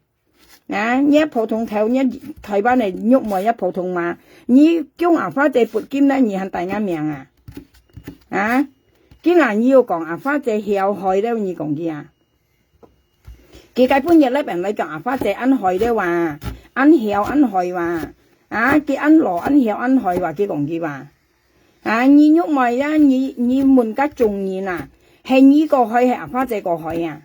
啊，你普通頭你台灣嚟喐冇一普通嘛，你叫阿花姐撥金咧，你係帶啱命啊，啊，既然你要講阿花姐曉害咧，你講啲啊？佢基本日咧，人嚟講阿花姐安害咧話，安曉安害話，啊，佢安羅安曉安害話，佢講佢話，啊，你喐咪啦，你門家中意呐，係你個害係阿花姐個害啊，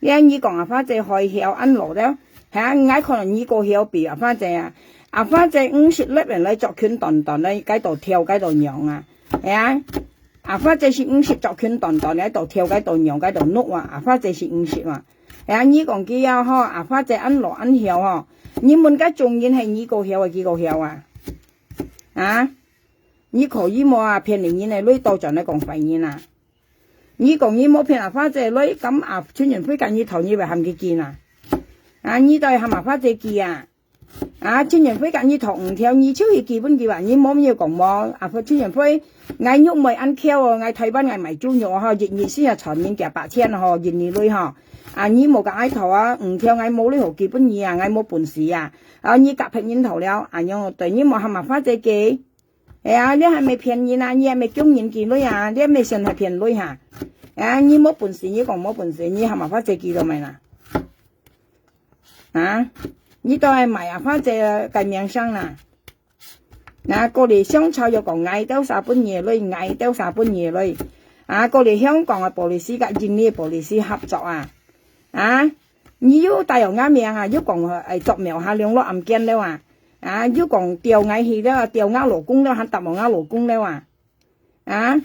你講阿花姐害曉安羅咧，嚇，嗌可能你個曉比阿花姐啊，阿花姐50粒人嚟作拳斷斷咧，喺度跳喺度揚啊，係啊，阿花姐是50作拳斷斷喺度跳喺度揚喺度碌啊，阿花姐是50啊。啊！你講佢啊，嗬，阿花姐安羅安曉嗬，你們家重點係你個曉啊，幾個曉啊？啊！你可以冇啊，騙人嚟女到盡嚟講廢言啊！你講你冇騙阿花姐女，咁啊，村人非緊你頭，你咪冚佢見啊！啊！你都係冚阿花姐見啊！啊！村人非緊你頭唔跳，你超去基本嘅話，你冇咩講冇？啊！村人非嗌喐咪安翹哦，嗌台灣嗌咪豬肉嗬，熱先係全面夾8千嗬，熱女嗬。啊！你冇個嗌頭啊，唔跳嗌冇呢條基本嘢啊，嗌冇本事啊！啊！你夾平煙頭了，啊樣對你冇係咪花姐記？啊！你係咪騙人啊？你係咪供人見女啊？你係咪算係騙女嚇？啊！你冇本事，你講冇本事，你係咪花姐記到未啦？啊！你都係賣阿花姐嘅名聲啦！嗱，過嚟商場又講嗌兜3本嘢女，嗌兜3本嘢女。啊！過嚟香港嘅布里斯嘅印尼布里斯合作啊！啊！你要帶有啱命啊！要講係作苗下兩落暗間咧話，啊！要講調嗌戲咧，調啱勞工咧，肯答我啱勞工咧話，啊！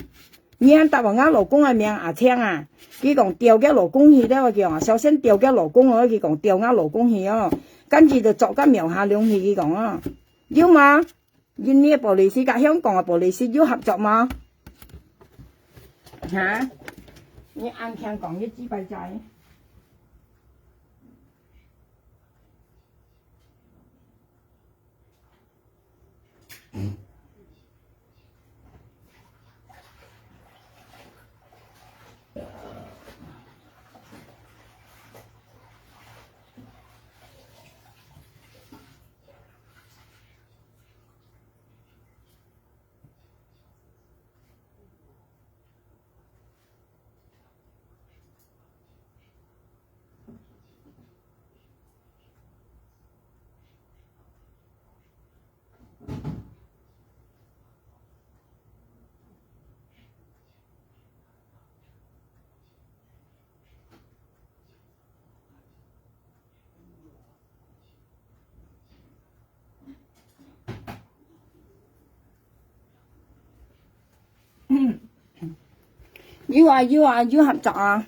你肯答我啱勞工嘅命阿青啊！佢講調嘅勞工戲咧，我叫首先調嘅勞工我佢講調啱勞工戲哦，跟住就作緊苗下兩戲佢講啊，要嘛？印尼布里斯加香港嘅布里斯要合作嘛？嚇！你啱聽講一支拜仔。要合作啊！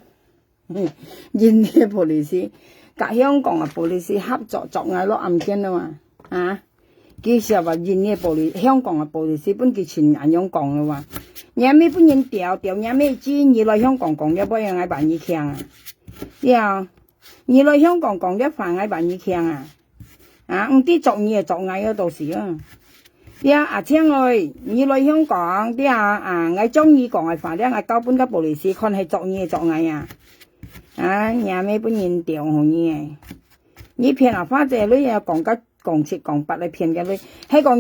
印尼布里斯甲香港嘅布里斯合作作嗌攞案件啊嘛，啊！其實話印尼香港嘅布里斯本佢全眼樣講嘅話，你咩本人調你咩知你來香港講一波嘢嗌辦二強啊！呀，你來香港講一飯嗌辦二強啊！啊，唔啲作嘢作嗌嗰度時啊！呀，阿青ơi，你來香港啲我中意講嘅話咧，我交本個布里斯看係作嘢作嗌啊！啊，你咩本人調好嘢？你騙阿花姐女啊，講切講白嚟騙嘅女，係講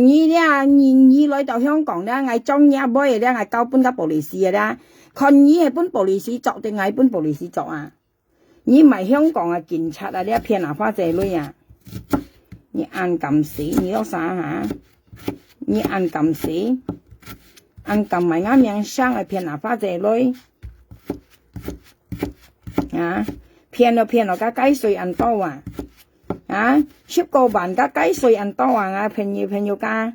你來到香港咧，我中意波嘢咧，我交本個布里斯嘅啦，看你係本布里斯作定係本布里斯作啊？你唔係香港嘅警察啊，你騙阿花姐女啊？你按咁死，你都啥嚇？你按咁死，按咁埋啱樣生嚟騙阿花姐女，啊！騙到個雞碎人多啊！啊！10個萬個雞碎人多啊！騙要加，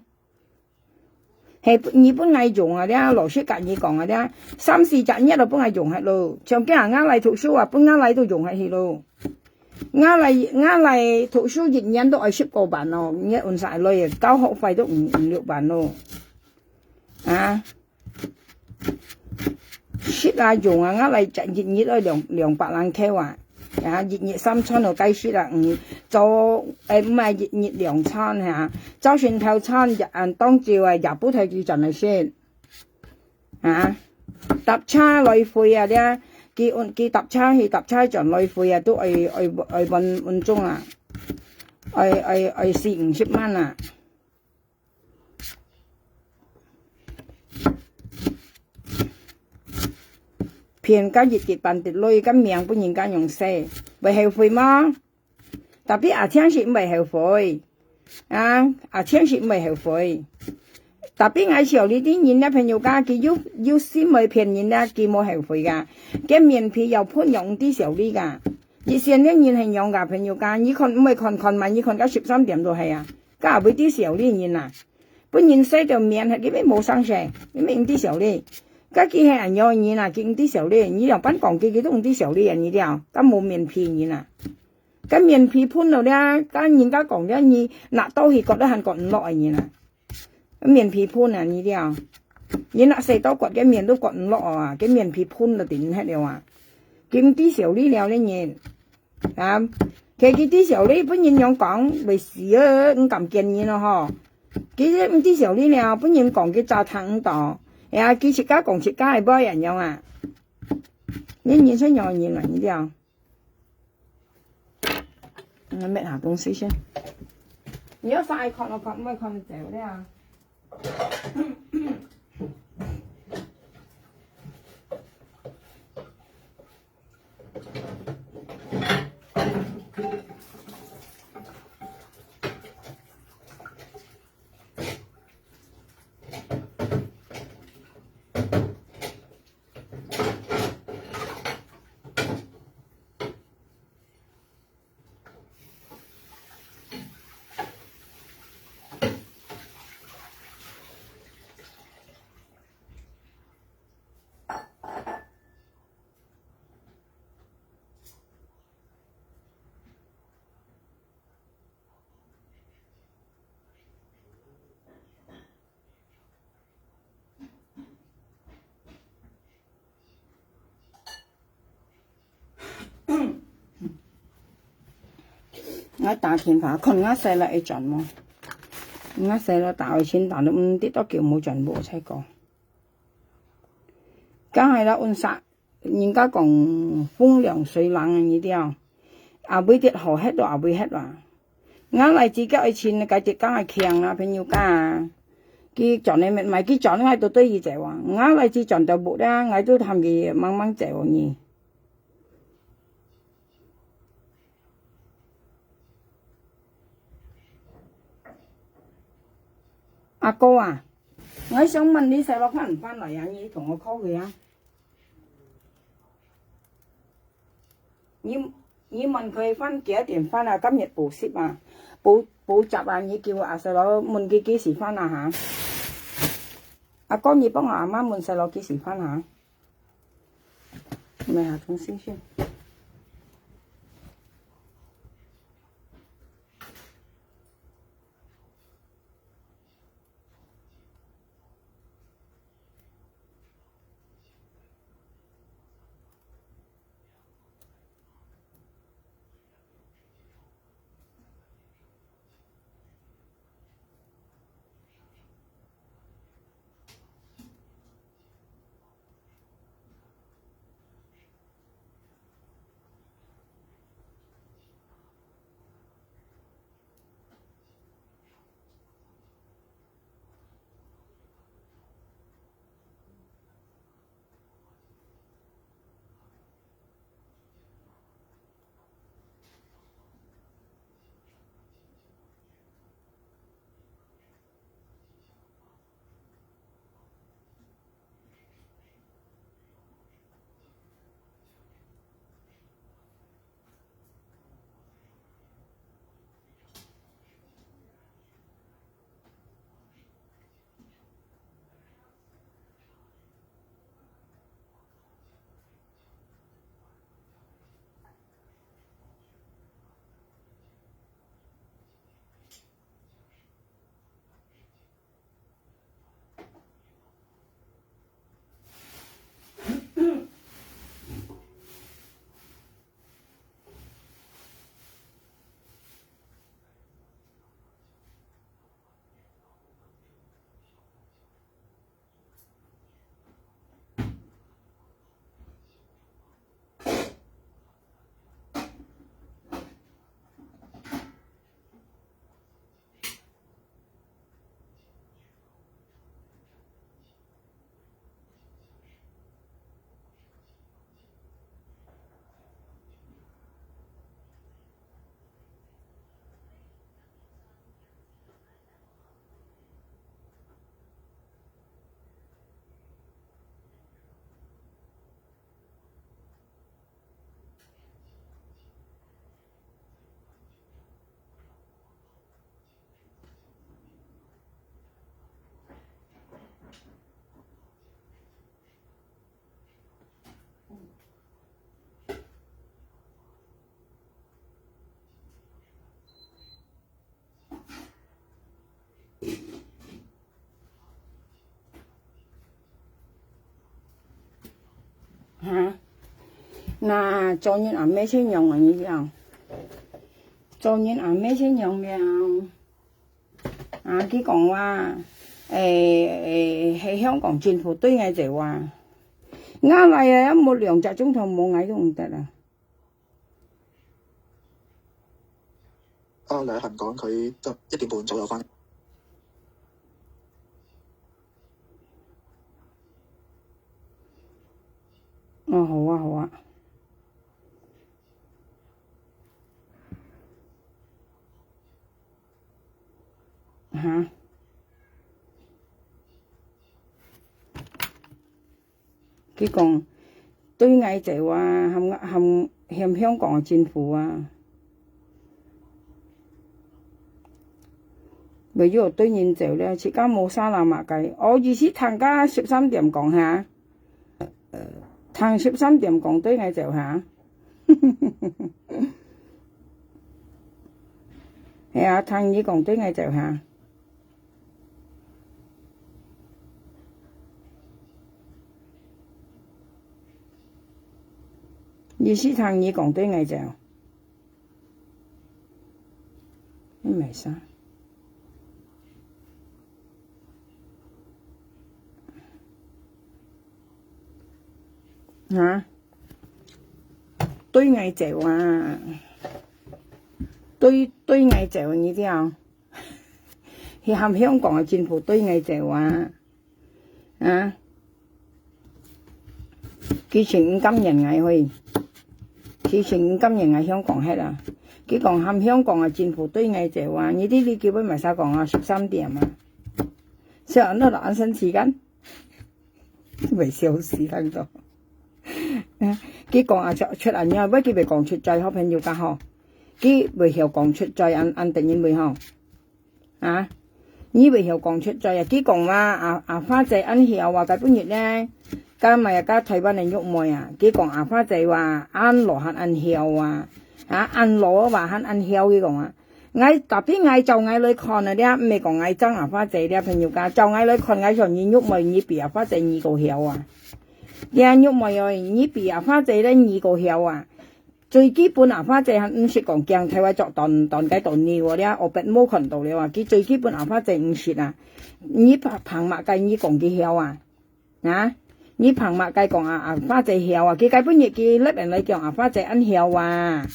係你本嚟用啊啲羅書格你講啊啲3、4隻一路本嚟用係咯，上幾人嚟讀書啊，本嚟都用係咯。嚟讀書一年都係10個萬咯，一換晒類交學費都5、6萬咯，啊！10啊用啊嚟賺一年都200萬 K 啊，啊，熱三餐就計時啦，做唔係熱兩餐嚇，早上頭餐當照廿煲睇住陣嚟先，啊，搭車來回啊咧，佢搭車陣來回啊都半鐘啦，40-50蚊啦。片加熱嘅辦啲類咁命本人家用些，會後悔嗎？特別天時唔會後悔，天時唔會後悔。特別時候呢啲人咧朋友家佢要先咪騙人咧，佢冇後悔噶。嘅面皮又潘用啲時候呢噶，以前啲人係用噶朋友家，你看唔係看埋，你看家13點都係啊，家會啲時候呢人啊，本人洗條面係幾咩冇生成，你咩啲時候呢？家己係人有人啊，見啲時候咧，你又班講佢都用啲時候啲人呢啲啊，咁冇面皮人啊，咁面皮潘到咧，咁人家講咧，你拿刀去割得很割唔落嘅人啊，咁面皮潘啊呢啲啊，你拿細刀割嘅面都割唔落啊，咁面皮潘就點hết了啊，見啲時候呢了啲人啊，其實啲時候呢本人用講為事啊，唔咁見人咯嗬，其實啲時候呢了本人講嘅炸탕度。呀，佢食家講食家係幫人用啊，你人生用人嚟呢啲啊，我搣下東西先。你要晒看我看，唔係看就啲啊。我打電話，佢啱細啦一陣喎，啱細啦打去錢打到啲都叫冇盡冇出過，梗係啦，按殺人家講風涼水冷呢啲啊，阿妹啲河hết到阿妹hết啦，啱嚟自己去錢計隻梗係強啦，朋友家，佢賺你咪佢賺喺度堆嘢就話，啱嚟自賺到冇啦，我都ทำ嘅掹掹就喎你。阿哥啊，我想問你細佬翻唔翻嚟啊？你同我 call 佢啊！你問佢翻幾多點翻啊？今日補習啊，補習啊！你叫阿細佬問佢幾時翻啊嚇？阿哥，你幫我阿媽問細佬幾時翻啊？咪下通先先。hả na cho những ở mấy xe nhồng là như thế nào cho những ở mấy xe nhồng cái còn qua hay香港政府對我就話啱嚟啊冇2隻鐘頭冇嗌都唔得啊旅行講佢就1點半左右返。哦，好啊，好啊。嚇！佢講對外就話向香港政府啊，為咗對應就咧，而家冇沙拉麥計。我意思探家13點講下，探13點講對外就下。係啊，探你講對外就下。意思探你講對外就，唔係啥。嚇，對外就啊，對外就你知啊，係含香港嘅政府對外就啊，佢前5金人嗌去，佢前5金人喺香港hết啊，佢講含香港嘅政府對外就啊，呢啲你叫佢咪使講啊，13點啊，上到懶身時間，咪笑死喺度。佢講啊出人呀，喂佢咪講出在好朋友家嗬，佢未曉講出在按定然未嗬，你未曉講出在啊，佢講話花仔按曉話佢本月咧，加埋加台灣人喐妹啊，佢講花仔話按羅限按曉啊，按羅話限按曉佢講啊，嗌特別嗌就嗌你看啊啲，唔係講嗌爭花仔啲朋友家，就嗌你看嗌上nhiên喐妹你比花仔你個曉啊。人喐咪又你比花仔咧2個曉啊，最基本花仔係唔識講鏡睇話作當雞當尿嗰啲，我並冇看到你話佢最基本花仔唔識啊，你憑乜計你講幾曉啊？你憑乜計講花仔曉啊？佢根本亦佢叻人嚟講花仔按曉啊，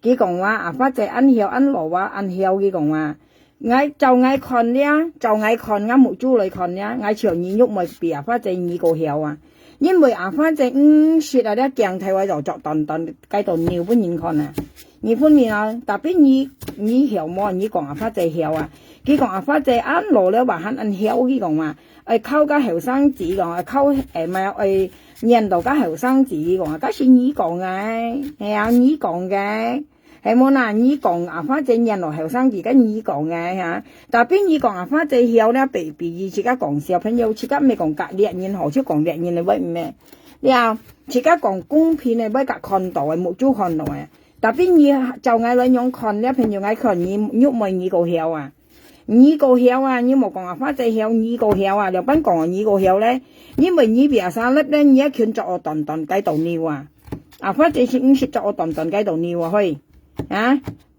佢講話花仔按曉按羅話按曉佢講話。我就愛看咧，就愛看我木豬嚟看咧，我長nhiên喐咪比花仔2個曉啊。因為花仔說啊啲鏡睇位就作當雞度尿本人看啊，你分面啊，特別你曉冇你講花仔曉啊，佢講花仔按羅咧話肯按曉佢講話，溝加後生子講溝咪印度加後生子講啊，嗰是你講嘅，係啊你講嘅。係冇嗱，你講花仔印度後生而家你講嘅嚇，但係邊你講花仔曉咧，比自家講小朋友，自家咪講隔2年何超講2年你為咩？你啊，自家講公平你為隔看到嘅，冇做看到嘅，但係邊你就嗌你用看咧，朋友嗌看你喐咪2個曉啊，2個曉啊，你冇講花仔曉2個曉啊，兩班講2個曉咧，因為你別生粒咧，你一拳作我當雞度尿啊，花仔先食作我當雞度尿啊，去。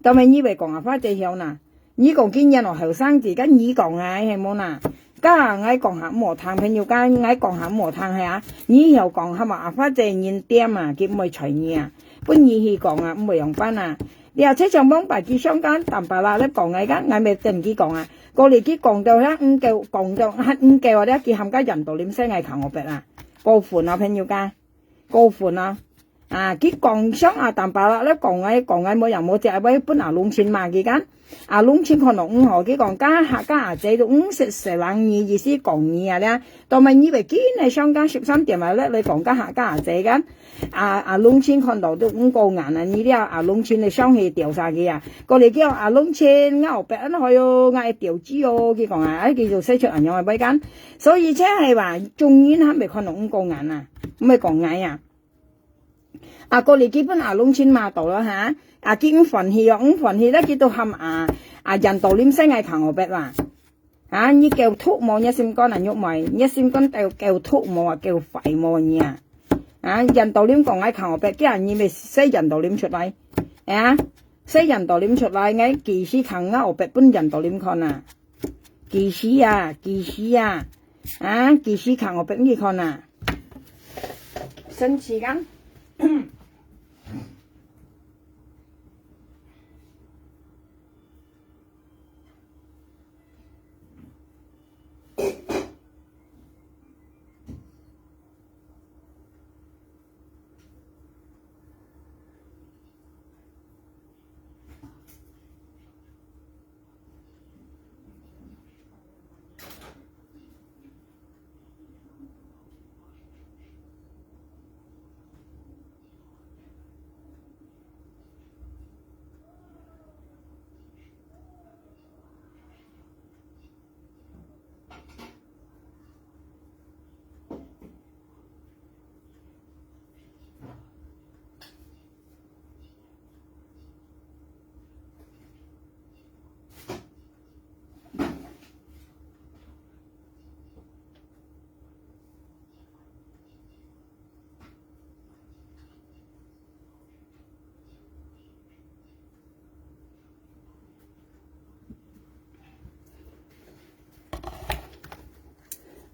但係以為講花仔曉嗱，你講見人後生子跟你講係冇嗱，家嗌講下磨炭朋友家嗌講下磨炭係啊，你又講下嘛花仔現點啊，佢唔會隨你啊，本意去講啊，唔會用翻啊，你又車上幫白紙相間淡白啦，你講嗌家嗌咪定佢講啊，過嚟佢講到咧講到5句或者佢冚家人道點聲嗌求我白啊，過款啊朋友家過款啊。佢講相淡白啦，咧講嗌冇人冇隻位搬龍錢嘛佢間，龍錢可能5號佢講家仔都食冷意意思講嘢啊咧，但係以為堅係商家13點啊咧，你講家仔間，龍錢看到都5個銀啊，呢啲龍錢你雙氣掉晒佢啊，過嚟叫龍錢牛白去哦，嗌掉豬哦，佢講叫做西出銀樣嘅位間，所以即係話中煙係咪看到5個銀啊，唔係講嗌啊。過嚟基本龍錢馬道啦嚇，見5份氣5份氣咧，佢都含人道點聲嗌求我白啦，你叫禿冇一線幹人喐埋，一線幹叫禿冇話叫廢冇嘢啊，啊，人道臉講我靠我白，幾人以為西人道臉出嚟啊？西人道臉出嚟，我技師扛我白本人道臉看啊，技師啊，啊，技師扛我白你看啊，生氣㗎。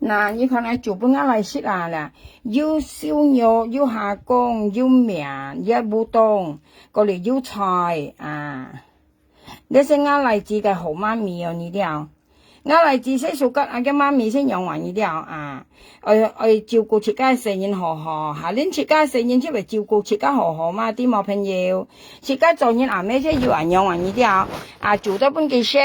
嗱，你看嚟做本啱嚟食啊啦，要燒肉，要下工，要麵，要烏冬，過嚟要菜啊！你識啱嚟自嘅好媽咪哦，你啲啱嚟自識數吉啊嘅媽咪先養完你啲啊！我照顧自家成年好好，下年自家成年出嚟照顧自家好好嘛，啲冇朋友，自家做年阿咩啫要人養完你啲啊，做得本幾識。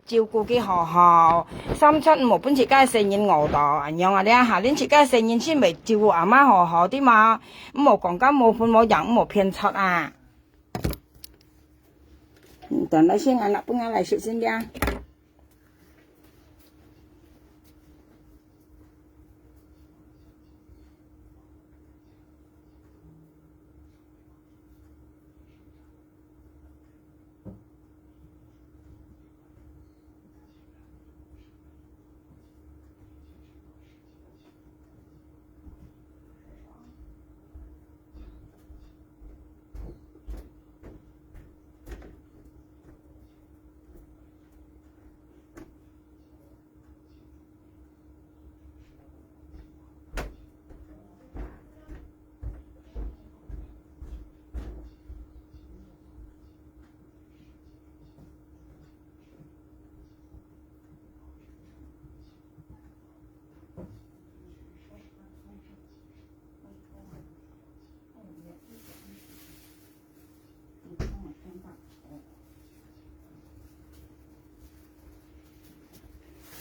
照顧佢好好，三七冇本自家成年餓到，讓我哋下年自家成年先咪照顧阿媽好好啲嘛，冇講緊冇款冇人冇偏出啊。等你先啊，本嚟食先啲。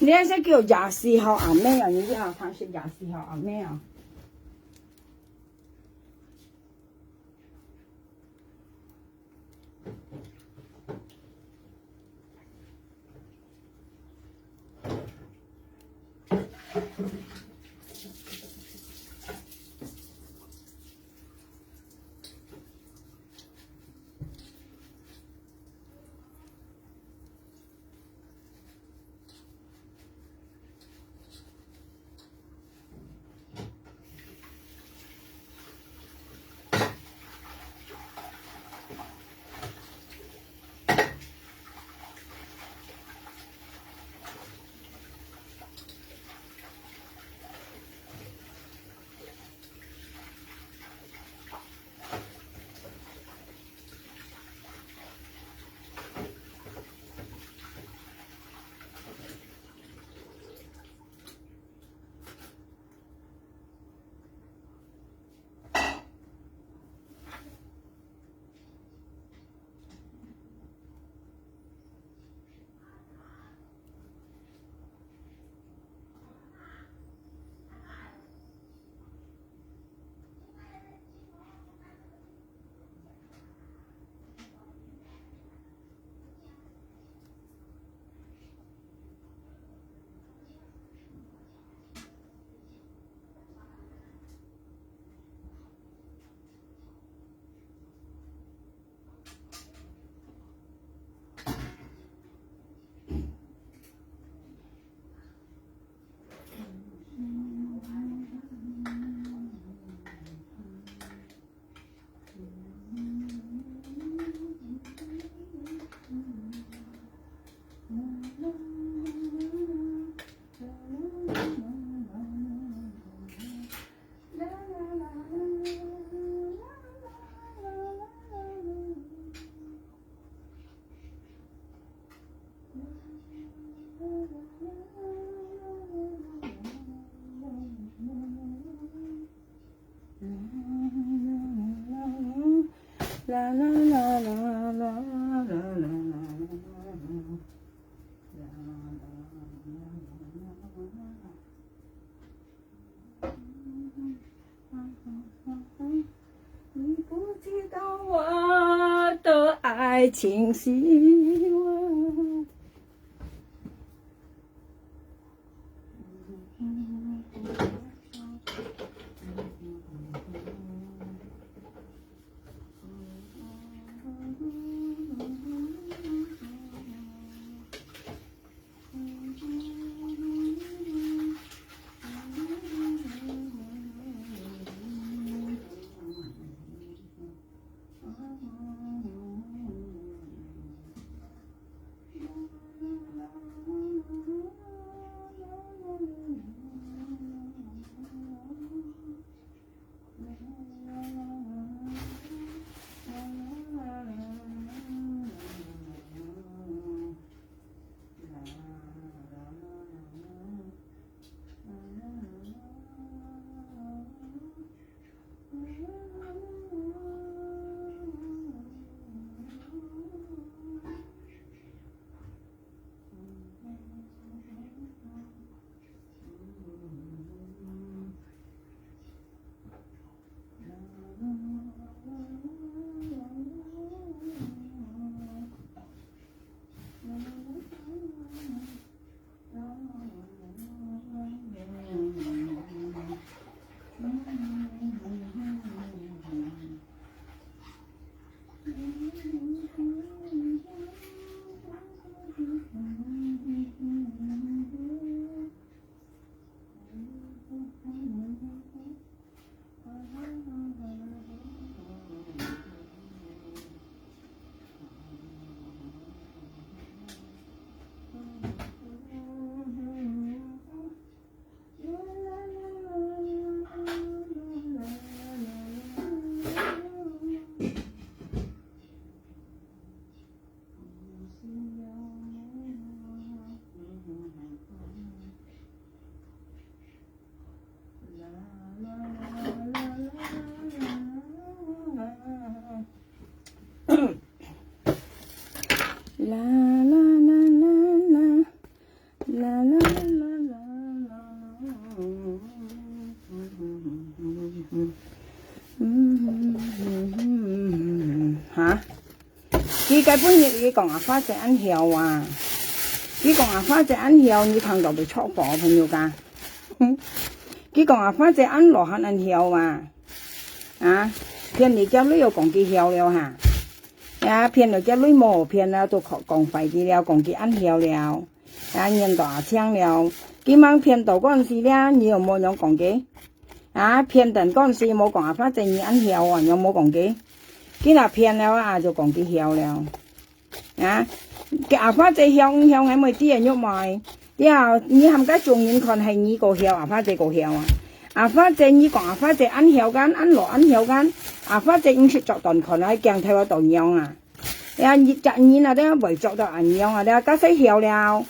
呢一隻叫24號阿妹啊，你知啊？佢係24號阿妹啊。啦啦啦啦啦啦啦。你不知道我的爱情希望。啦啦啦啦啦啦啦啦吓，佢根本你講啊花隻ăn hiệu啊，佢講啊花隻ăn hiệu你睇到被戳破朋友㗎，佢講啊花隻ăn落下ăn hiệu啊，啊，騙你叫你又講佢hiệu了嚇。啊，骗了只女模，骗了都講廢啲了，講佢ăn hiệu了，啊，人大槍了，佢掹騙到嗰陣時咧，你又冇樣講佢，啊，騙人嗰陣時冇講啊，反正你ăn hiệu啊，又冇講佢，佢嗱騙了啊，就講佢hiệu了，啊，cái à phát chế hiệu hiệu ngày mới tiền nhúc mày, giờ như hàm cái chung nhìn còn hay như cổ hiệu à phát chế cổ hiệu à phát chế như còn à phát chế ăn hiệu gan ăn lỗ ăn hiệu gan à phát chế những sự chọn toàn còn ai càng theo tổ nhau à, giờ như chọn như là đấy bởi chọn tổ ăn nhau à đấy các cái hiệu nào,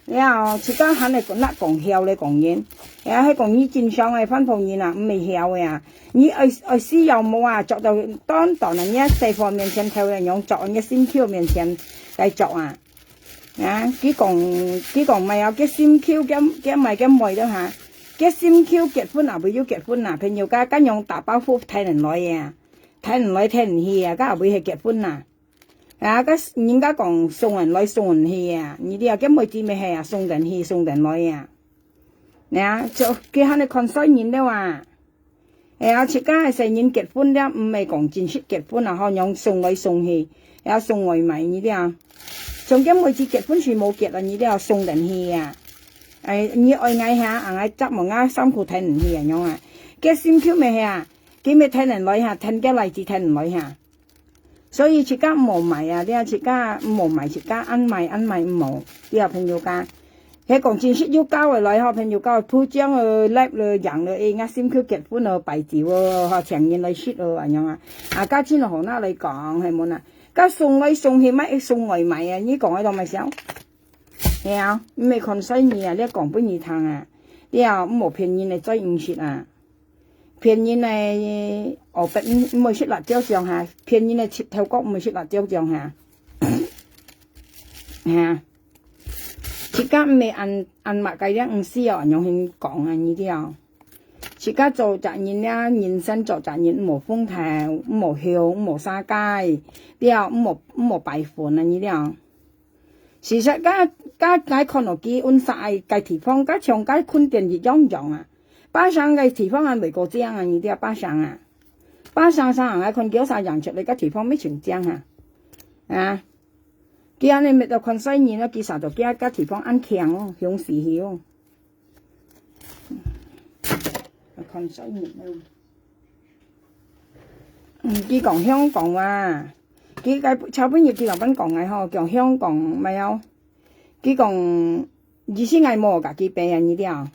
giờ chỉ có hắn này cũng là còn hiệu này còn nhìn, giờ hay còn như chính sang này phân phối như là mì hiệu à, như ở sử dụng mua à chọn tổ toàn là nhé xây phòng miền trên theo là nhóm chọn nhé xin kêu miền trên cái chọn à, cái còn màyเอาcái sim kêu cái mày cái mồi đó hả, cái sim kêu kết hôn à bây giờ kết hôn à, bây giờ cái nhóm打包袱睇人來啊，睇人來睇人去啊，cái bây giờ kết hôn à, cái人家講送人來送人去啊，你哋cái mồi gì咪係啊，送人去送人來啊，nè cho cái hắn này còn soi nhìn đâu à, chỉ cái係人結婚咧，唔係講正式結婚啊，họ nhóm送來送去，送外賣你哋啊。從今每次結婚是冇結啊，你都要送人去啊！你愛嗌下，嗌執毛嗌衫褲睇人去啊樣啊！嘅先 Q 咪係啊，幾咪睇人來下，睇嘅例子睇人來下。所以自家冇買啊，啲自家冇買，自家ăn買冇，啲朋友家。喺講正式要交嘅來，朋友交鋪張叻人嗌先 Q 結婚擺照長年嚟説樣啊！家錢學哪嚟講係冇啊？cái送來送去乜送外賣啊？你講喺度咪少？係啊，未看衰你啊！你講俾你聽啊！你啊冇騙人嚟追唔切啊！便宜呢河北唔識辣椒醬下，便宜呢切頭角唔識辣椒醬下，嚇。自家唔係按物計咧，唔需要用去講啊呢啲啊。自家做責任咧，人生做責任冇風頭，冇囂，冇沙街，啲冇敗款啊呢啲啊。事實家看落去温曬嘅地方，家長家坤電熱樣樣啊。巴生嘅地方係未過江啊呢啲啊，巴生啊，巴生生啊，看叫晒人出嚟嘅地方咩全江啊，啊！佢安尼咪就看細年咯，其實就家地方安強咯，向時曉。看細年咯。佢講香港啊，佢嘅炒本嘢佢留本講嘅嗬，講香港咪有。佢講意思係冇㗎，佢病人呢啲啊，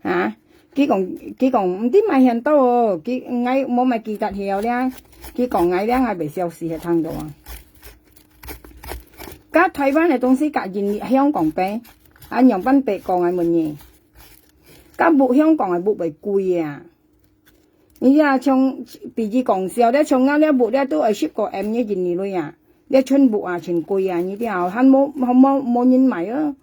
嚇。佢講唔知咪很多，佢嗌冇咪記得曉咧，佢講嗌咧係未消失喺聽到啊。家台灣嘅東西隔現香港比，啊洋賓別講係乜嘢？家木香港係木為貴啊！你啊從比起講笑咧，從啱咧木咧都係10個 M 一件嚟啊！咧春木啊，全貴啊！呢啲啊，係冇人買啊！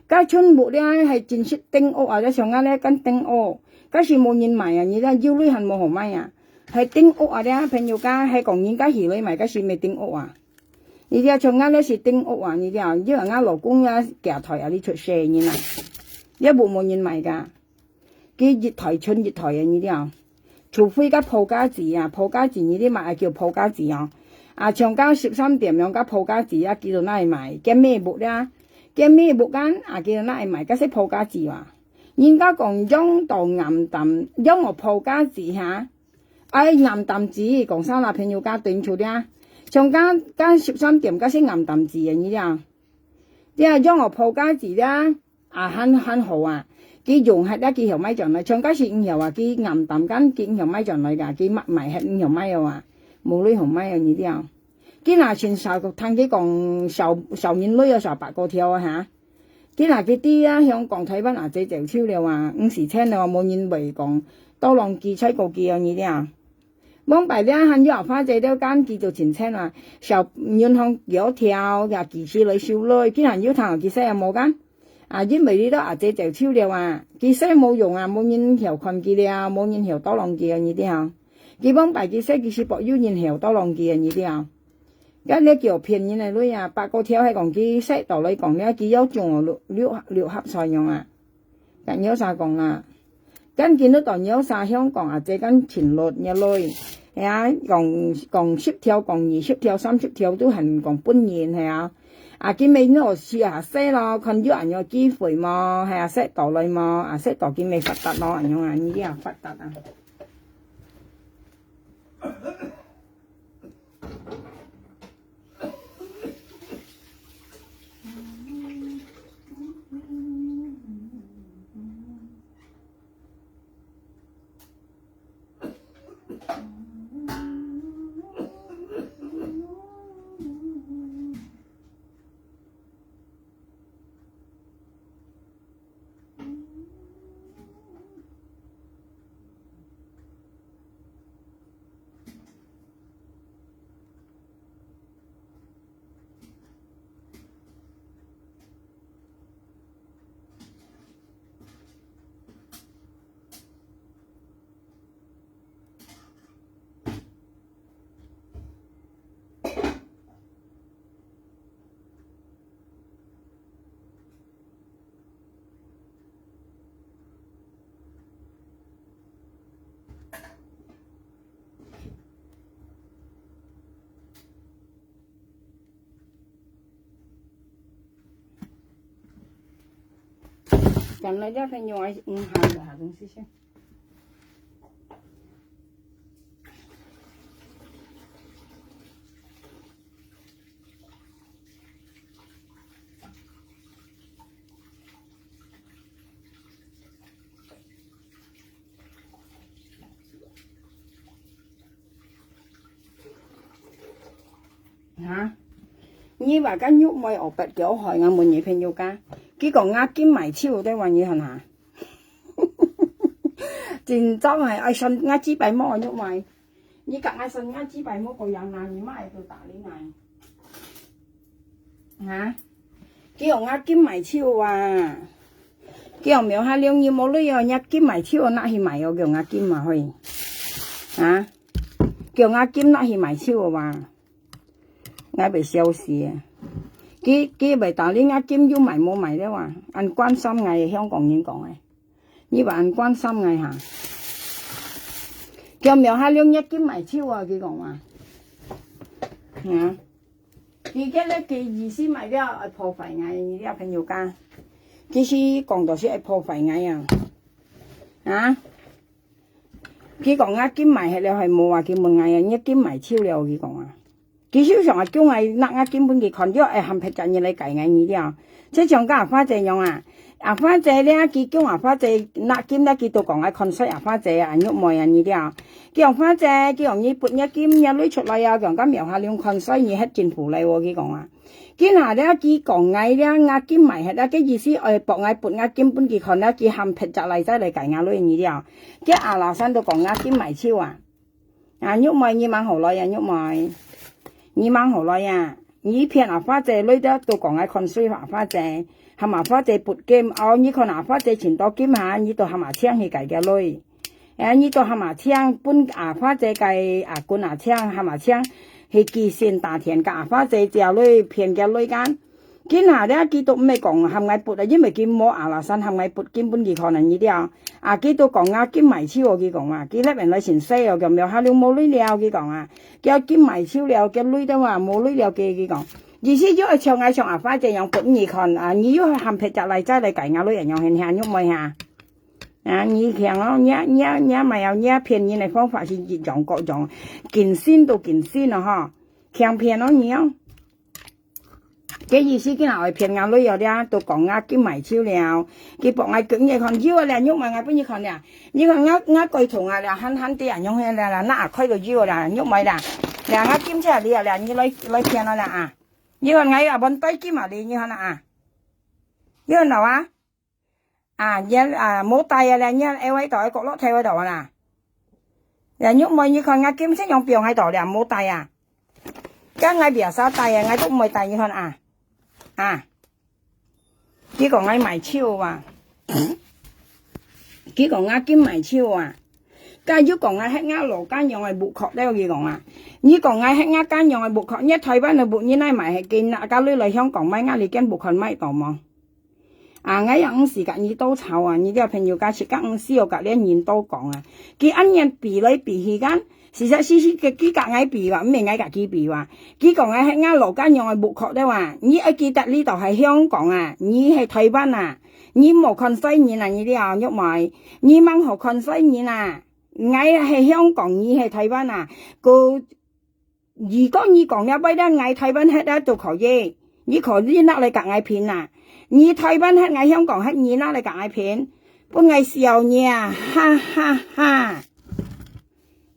家春木咧係正式丁屋啊，咧從啱咧跟丁屋，家是冇人買啊！你咧腰女係冇好買啊！係丁屋啊咧，朋友家係講人家兒女買，家是未丁屋啊！你啲從啱咧是丁屋啊！你啲啊，因為啱老公啊夾台啊，你出聲嘅啦，一部冇人買㗎。佢熱台春熱台啊！呢啲啊，除非家鋪家字啊，鋪家字呢啲賣叫鋪家字啊。啊，長家13點樣家鋪家字啊，叫做哪嚟賣？嘅咩木咧？嘅咩木間啊？叫做哪嚟賣？家識鋪家字啊！人家講養到岩淡，養我鋪家字嚇。哎，岩淡字講生啦，朋友家對錯啲。長家13點家識岩淡字啊！呢啲啊，啲啊養我鋪家字啦，啊很好啊！佢用係一幾條米上嚟，長家是5條啊，佢岩淡間幾條米上嚟㗎，佢乜埋係5條米啊話，冇女紅米啊呢啲啊，佢嗱全受個聽佢講受年女啊18個條啊嚇，佢嗱佢啲啊香港台灣啊仔就超了話50千了話冇人為講多浪記7個記啊呢啲啊，往白咧喊啲花仔都間記做前千啊，受銀行有條又幾次嚟少女，佢行要頭幾細又冇間。啊！因為呢啲阿姐就超了啊，佢細冇用啊，冇人條困佢了，冇人條多浪嘅呢啲啊，佢幫白佢細佢是博要人條多浪嘅呢啲啊，而家叫騙人嚟女啊，8個條係講佢細道嚟講咧，佢有種六合彩用啊，咁有啥講啊？跟見到當有啥香港啊，即跟前率一類，係啊，講10條、講20條、30條都係講半年係啊。啊！佢咪呢個試下識咯，看咗人有機會嘛，係啊識到嚟嘛，啊識到佢咪發達咯，人用啊呢啲啊發達啊。咁你一份用喺下嘅東西先。嚇！你話間喐咪學白腳害我滿嘢朋友家，幾個押金買超都揾嘢係嘛？真真係愛信啱支幣麼喐咪，你夾愛信啱支幣麼個人嗱，你媽喺度打你嗱，嚇，叫我啱兼埋超啊，叫我苗下兩二冇女啊，一兼埋超嗱去埋我叫我兼埋去，嚇，叫我兼嗱去埋超話，我被笑死啊！佢咪打你啱兼要埋冇埋咧話，按關心嗌香港人講嘅。你話人關心嘅嚇，叫苗下兩一兼埋超啊！佢講話，佢嘅咧佢意思咪咧係破壞嗌你啲朋友家，其實講到是係破壞嗌啊！佢講啊兼埋係咧係冇話佢問嗌人一兼埋超了，佢講啊，佢少常係叫嗌嗱啊兼本佢看咗係冚劈陣嘢嚟計嗌你啲啊，即係像家花這樣啊！阿花姐咧，佢叫阿花姐拿金咧，佢都講係看衰阿花姐啊，喐妹啊呢啲啊，叫阿花姐叫人哋撥一金一攞出嚟啊，講咁苗下兩看衰而係真苦嚟喎，佢講啊，佢下咧佢講嗌咧壓金埋係啦，嘅意思誒博嗌撥壓金本佢看咧，佢冚劈雜嚟仔嚟計壓攞呢啲啊，嘅阿老山都講壓金埋超啊，啊喐妹你問好耐啊，喐妹，你問好耐啊，你騙阿花姐攞得都講係看衰阿花姐。係麻花姐撥金，哦，你看麻花姐前多金下，你都係麻槍去計嘅女，你都係麻槍搬麻花姐計管麻槍，係麻槍去寄線大田嘅麻花姐之後女騙嘅女間，見下咧佢都唔係講係咪撥啊，因為佢冇牙拉山係咪撥金本佢可能呢啲啊，佢都講啊金埋超佢講啊，佢咧人嚟前西又咁樣下了冇女了佢講啊，叫金埋超了嘅女都話冇女了嘅佢講。意思就係像嗌像阿花這樣本你看啊，你要含皮雜嚟仔嚟計亞女人樣現下喐咪下，你強咯，你咪有你騙人嘅方法是各種各種，見先到見先啊嗬，強騙咯你哦，嘅意思佢嗱係騙亞女有啲都講亞兼埋超了，佢博嗌捲嘢看腰啊，你喐咪嗌本你看咧，你看亞鬼同啊，你慳慳啲人用起嚟啦，嗱開到腰啦，喐咪啦，你亞兼出嚟你啊，你來騙我啦啊！你看我啊，本對金啊，你看啊，你看到啊，冇帶啊，你喺位度喺角落睇位度啊，人喐咪你看我金先用表喺度咧，冇帶啊，咁我別手帶啊，我都唔會帶你看啊，佢講我賣超啊，佢講我金賣超啊。假如講啊，黑鴨羅間用係木殼咧，佢講啊，你講啊，黑鴨間用係木殼，一台灣嘅木你拉埋係見啊，假如嚟香港買鴨你間木殼買到冇？我有5時間你都炒啊，你啲朋友家時間5時又隔2年都講啊，佢按人比嚟比去間，事實嘅幾格嗌比話，唔係嗌格幾比話，佢講啊，黑鴨羅間用係木殼咧話，你一記得呢度係香港啊，你係台灣啊，你冇看西面啊，你啲啊喐埋，你掹何看西面啊？我係香港，你係台灣啊！如果你講一位咧，我台灣黑咧就可以，你可以拿嚟夾嗌片啊！你台灣黑，我香港黑，你拿嚟夾嗌片，不嗌笑你啊！哈哈哈！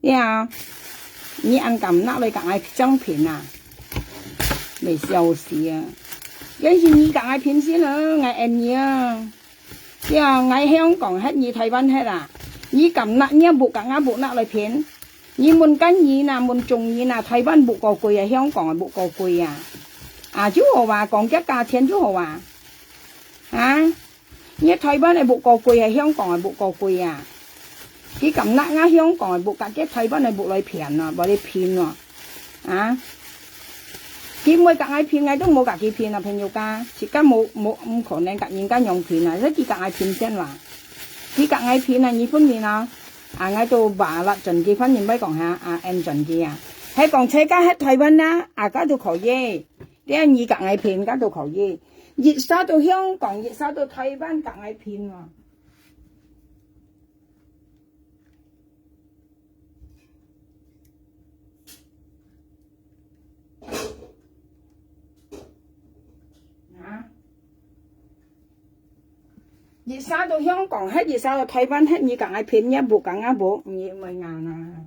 呀，你按咁拿嚟夾嗌張片啊？你笑死啊！有時你夾嗌片先啦，我按你啊！呀，我香港黑，你台灣黑啊！你咁嗱，你部夾啱部嗱嚟騙，你門緊意嗱，門中意嗱，台灣部個貴啊，香港啊部個貴啊，就好話講嘅價錢就好話，你台灣係部個貴係香港係部個貴啊，佢咁嗱啱香港係部價嘅台灣係部嚟騙啊，俾你騙喎，佢每夾嗌騙嗌都冇夾佢騙啊，朋友家，而家冇唔可能夾人家用騙啊，一啲夾嗌騙先話。佢夾嗌片啊，你分面啊，嗌到話啦，盡幾分面咪講下，em盡幾啊，喺講車家喺台灣啦，家都可以，啲人夾嗌片家都可以，熱殺到香港，熱殺到台灣夾嗌片喎。熱殺到香港黑，熱殺到台灣黑，你夾嗌片一部夾一部，你咪硬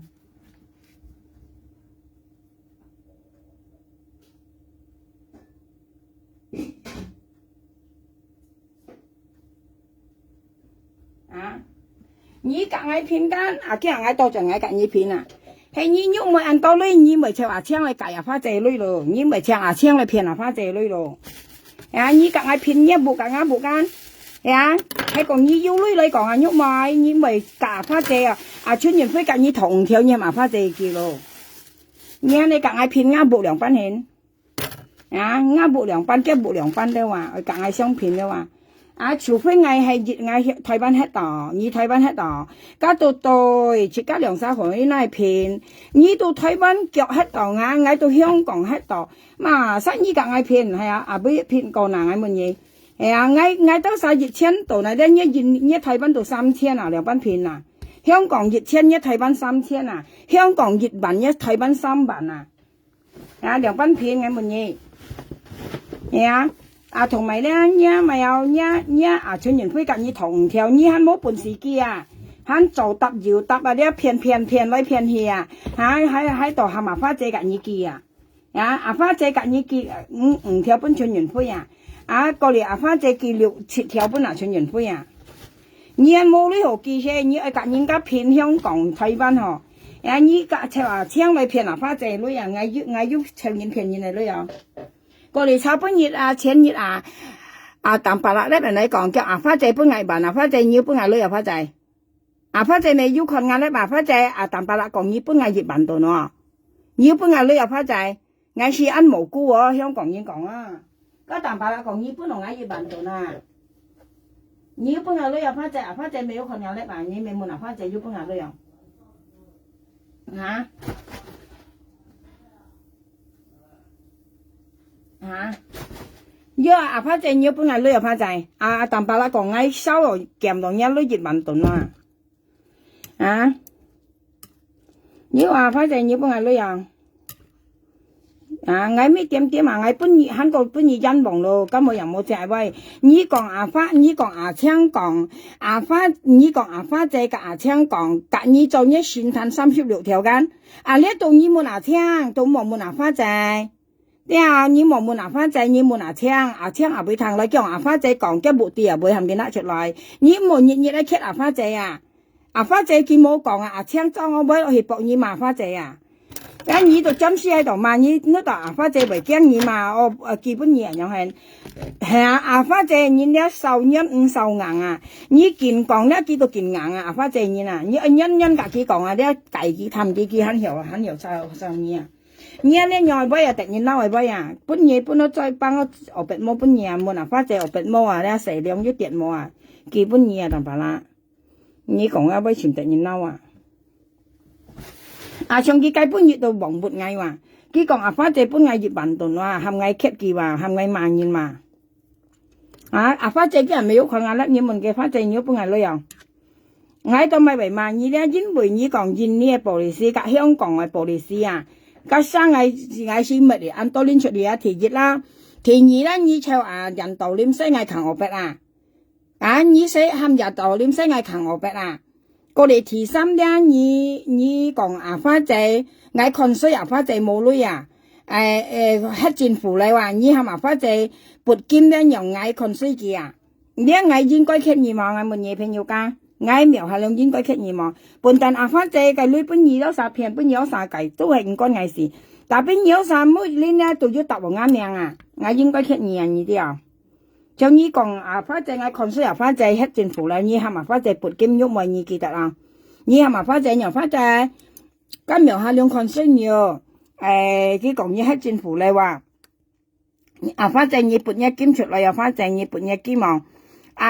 啊！你讲爱偏干啊，叫爱多就爱讲你偏啊。系你喐咪按道理，你咪唱阿唱嚟解啊花仔女咯，你咪唱阿唱嚟騙啊花仔女咯。啊，你講愛騙嘢冇講啊冇講，啊，係講你要女嚟講啊喐咪，你咪假花仔啊，啊春人會講你同條嘢嘛花仔叫咯。你講愛騙啊冇兩班人，啊冇兩班嘅冇兩班的話，講愛相騙的話。啊，除非愛係熱愛台灣黑道，你台灣黑道，加到對，只加兩三號你嚟騙，你到台灣腳黑道啊，愛到香港黑道，嘛，實你講愛騙係啊，不騙個人愛乜嘢，係啊，愛到晒1000度呢，你台灣到3000啊，兩班騙啊，香港1000，你台灣3000啊，香港10000，你台灣300啊，啊，兩班騙愛乜嘢，係啊。啊，同埋咧，你咪有你啊，全人會跟你同條，你還冇本事機啊，還做搭搖搭啊，你騙來騙去啊，喺度喊阿花姐跟你機啊，阿花姐跟你機5條本全人會啊，過嚟阿花姐機6、7條本啊全人會啊，你冇呢個機器，你愛跟人家騙香港台灣嗬，你架車啊搶來騙阿花姐女啊，我要搶人騙人嚟女啊。過嚟炒半日啊，前日啊，淡白啦，呢邊嚟講叫阿花仔搬藝辦，阿花仔要搬藝女阿花仔，阿花仔咪要困壓咧，阿花仔淡白啦講要搬藝業辦度咯，要搬藝女阿花仔，藝是ăn蘑菇喎，香港人講啊，個淡白啦講要搬落藝業辦度啦，要搬藝女阿花仔，阿花仔咪要困壓咧，嘛，你咪問阿花仔要搬藝女啊，要阿花仔要搬藝女阿花仔，淡白啦講愛收落鹹到一女熱萬頓啊，要阿花仔要搬藝女啊，愛咩點愛搬熱韓國搬熱人王咯，咁我又冇隻喂，你講阿花，你講阿青講阿花，你講阿花仔กับ阿青講，隔你做一船灘36條間，呢度你冇阿青，都冇阿花仔。你冇問阿花仔，你問阿青阿會同你叫阿花仔講嘅目的啊，會含嘅拿出來。你冇日嚟揭阿花仔啊，阿花仔佢冇講啊，阿青裝我買去搏你嘛花仔啊。你就暫時喺度嘛，你呢度阿花仔為驚你嘛，基本嘢又係阿花仔你咧受人唔受硬啊，你見講咧幾度見硬啊，阿花仔你啊，你人家佢講啊，咧計佢氹佢很有受你啊。你咧外邊啊，突然撈外邊啊，搬嘢搬到再幫我別冇搬嘢啊，冇嗱花姐我別冇啊，咧食量一點冇啊，基本嘢啊，同埋啦，你講啊，為全突然撈啊，上幾屆搬嘢到黃活藝話，佢講阿花姐搬藝業運動話，係咪 keep 佢話，係咪慢人嘛？阿花姐啲人未有佢壓力，你問嘅花姐要搬藝旅遊，我都咪為慢人咧，因為你講印尼嘅玻璃絲，加香港嘅玻璃絲啊。個生係是乜嚟？按多年出嚟啊！第一啦，第二啦，你就人道念西嗌扛我筆啊！你寫喊人道念西嗌扛我筆啊！過嚟第三咧，你講阿花仔，嗌看衰阿花仔冇女啊！黑政府嚟話，你喊阿花仔撥金咧，又嗌看衰佢啊！你嗌應該傾義嘛？嗌乜嘢朋友家？愛苗係兩應該傾義嘛，本但阿花姐嘅女本二都殺騙，本二都殺計，都係唔關愛事。但本二都殺妹你呢都要答我啱命啊，愛應該傾義啊呢啲啊。就你講阿花姐愛看衰阿花姐黑政府啦，你喊阿花姐撥金喐咪你記得啦。你喊阿花姐又花姐，咁苗係兩看衰苗，佢講你黑政府嚟話，阿花姐你撥一金出嚟，又花姐你撥一金嘛。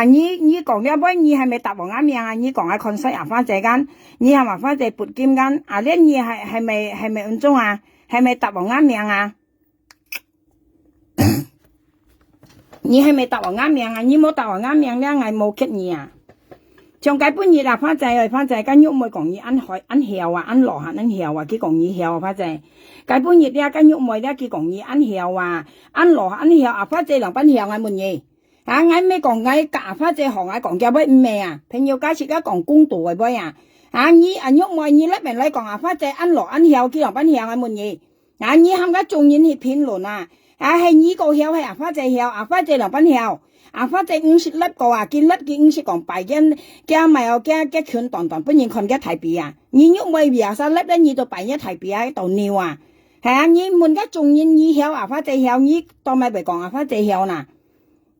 你講一杯，你係咪答我啱命啊？你講下看西阿花姐間，你係咪花姐撥金間？呢你係咪咁中啊？係咪答我啱命啊？你係咪答我啱命啊？你冇答我啱命咧，我冇激你啊！上屆半夜啊，花姐間喐妹講你ăn heo啊，ăn lò ăn heo啊，佢講你heo啊，花姐。屆半夜咧間喐妹咧，佢講你ăn heo啊，ăn lò ăn heo啊，花姐兩班 heo 我問你。我咩講我假花姐行我講嘅乜咩啊？朋友家設家講公道嘅乜啊？你喐moi你咧邊嚟講花姐ăn lò ăn heo佢兩班 heo 我問你。你喊個眾人去評論啊！係你個 heo 係花姐 heo， 花姐兩班 heo，阿花仔50粒個啊，見粒見50講白嘅咪有嘅拳當當，不然看嘅提比啊，你喐咪比啊，3粒咧，你都白一提比啊，度尿啊，係啊，你問嘅仲要你曉阿花仔曉，你當咪別講阿花仔曉嗱，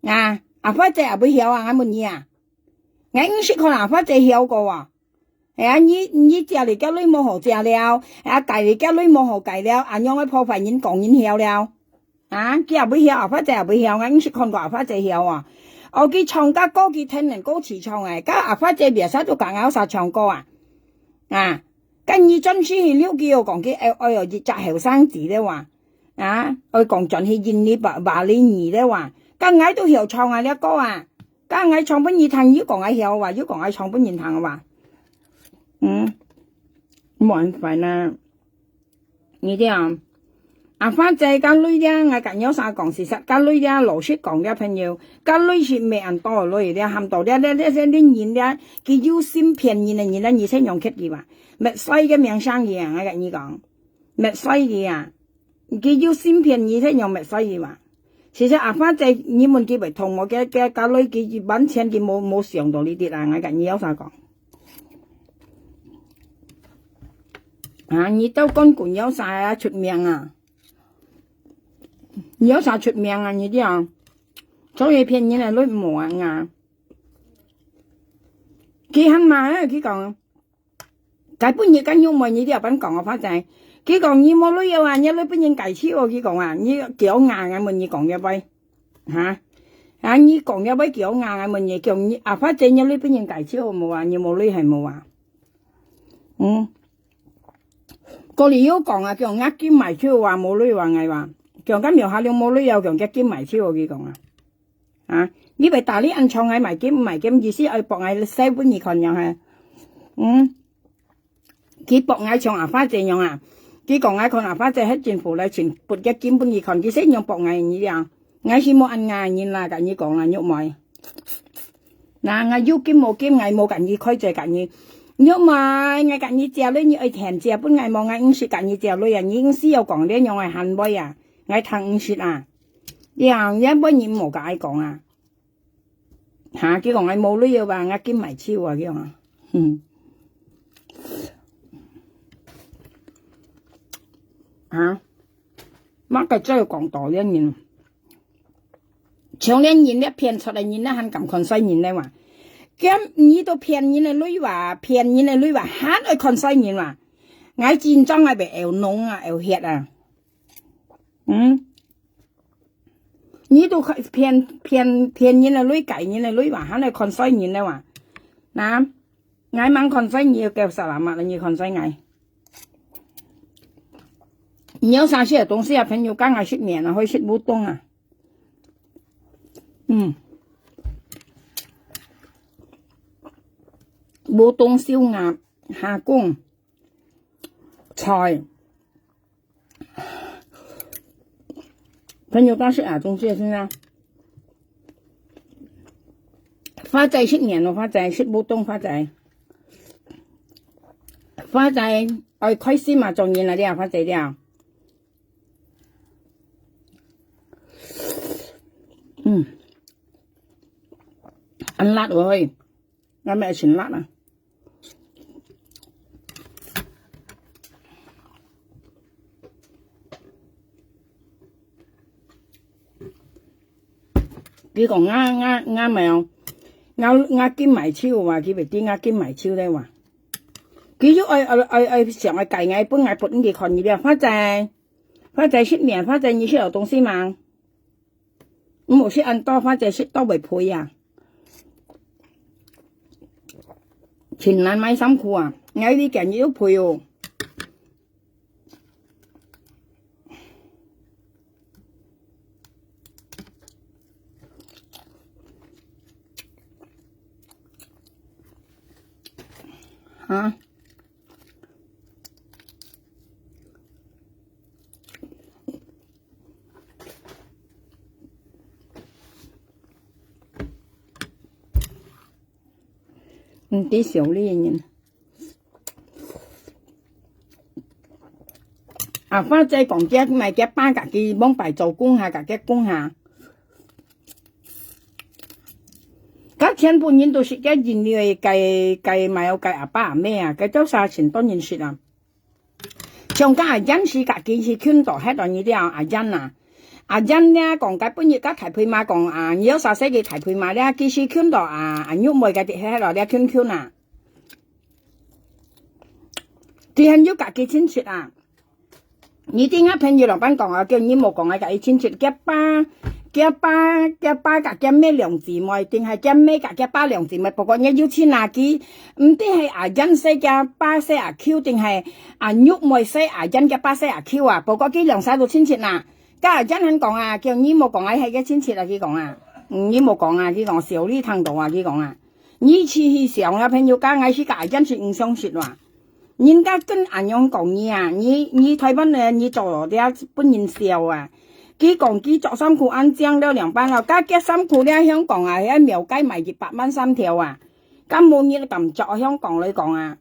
啊，阿花仔也不曉啊，我問你啊，我50看阿花仔曉個喎。係啊，你食嚟嘅女冇好食了，啊，計嚟嘅女冇好計了，啊，讓我破壞人講人曉了，啊，佢又不曉，阿花仔又不曉，我唔識看過阿花仔曉啊，我佢唱歌歌佢聽人歌詞唱誒，咁阿花仔別使都夾硬晒唱歌啊，啊，跟住真係了佢又講佢我又熱紮後生子咧話，啊，我講盡係現你話你兒咧話，咁嗌都曉唱啊啲歌啊，咁嗌唱本兒聽，要講嗌曉話，要講嗌唱本兒聽話。冇辦法啦，你啲啊，阿花仔間女啲，我近有啥講事實，間女啲老實講嘅朋友，間女是咩人多女啲，含到啲啲人啲，佢有心騙人嘅人，而且用刻意話，咪衰嘅命生意啊，我跟你講，咪衰嘅啊，佢有心騙而且用咪衰嘅話，其實阿花仔你們佢咪同我嘅間女佢揾錢佢冇上到呢啲啊，我跟你有啥講。啊！你都講管有啥啊出名啊？有啥出名啊？你啲啊，做嘢騙人嚟女冇啊！佢肯嘛？佢講，佢本嘢跟用咪你啲又本講我發仔，佢講你冇女又話你女本人計超喎，佢講啊，你叫硬啊問你講一杯，嚇啊！你講一杯叫硬啊問你叫你啊發仔你女本人計超冇啊？你冇女係冇啊？個你要講啊，叫呃兼埋超話冇女話嗌話，叫今苗下你冇女又叫兼埋超佢講啊，啊，你咪大啲人唱喺埋兼意思愛博嗌西本二群樣係，佢博嗌唱阿花這樣啊，佢講嗌看阿花這喺政府嚟全撥嘅兼本二群，佢識用博嗌你樣，嗌是冇按嗌你啦，咁你講啦喐咪，嗱嗌要兼冇兼嗌冇咁你開罪咁你。nhưng mà ngày cả như treo lên như ấy thèn treo bữa ngày mong ngày ứng sự cả như treo lên à những sĩ yêu còn đến nhau ngày hành bơi à ngày thằng ứng sự à giờ nhớ bơi nhiệm một cái còn à hả cái còn ngày mồ lưỡi yêu và ngày kiếm mày chiêu à cái hả mắc cái chơi còn tỏ lên nhìn chiều lên nhìn đấy phiền sao đây nhìn nó hành cầm còn xoay nhìn đây mà cái你都騙人的女話，騙人的女話，嚇去看西人話，我戰爭係被搖弄啊，搖血啊，你都騙人的女計人的女話，嚇去看西人的話，嗱，我問看西人要叫啥啦嘛，你看西人，你有啥些東西啊？朋友剛我食麵啊，可以食烏冬啊，烏冬燒鴨、蝦公、菜，朋友剛食啊東西先啦。花仔食麵咯，花仔食烏冬，花仔愛開心嘛，仲然啦啲啊，花仔啲啊，ăn lát rồi, nghe mẹ xin lát à. Cái còn nga mèo nga kiếm mày chiêu và cái việc đi nga kiếm mày chiêu đây mà cái chú ai想ai cày ngay bữa ngày bữa ngày còn gì đó phát tài ship miệng phát tài như ship ở 東西嘛冇ship ăn to phát tài ship to bởi phôi à前兩買衫褲啊ngay啲件嘢都配哦啊啲少呢嘢啊花仔講嘅咪嘅班格嘅幫白做工下格嘅工下天本人都是嘅人類計咪有計阿爸阿咩啊，計周沙錢當然說啊。像家阿欣是家己是圈到喺度呢啲阿欣啊，阿欣咧講解本日家提配馬講啊，有啥些嘅提配馬咧，佢是圈到阿玉妹嘅喺度咧圈啊，佢係要家己親切啊。你點解朋友老闆講啊？叫你冇講啊，家己親切嘅爸嘅咩兩姊妹，定係嘅咩嘅爸兩姊妹？不過你要錢啊，佢唔知係阿欣識嘅爸識阿 Q， 定係阿玉妹識阿欣嘅爸識阿 Q 啊？不過佢兩晒都親切啦。家阿欣肯講啊，叫你冇講啊，係嘅親切啊，佢講啊，你冇講啊，佢講小李聽到啊，佢講啊，你次去上啊朋友家嗌是家欣是唔相說話。人家跟阿樣講嘢啊，你台灣咧，你做啲本人笑啊。佢講佢做衫褲安裝了2班咯，家嘅衫褲咧香港啊，喺廟街賣200蚊3條啊。咁冇嘢咁做香港嚟講啊，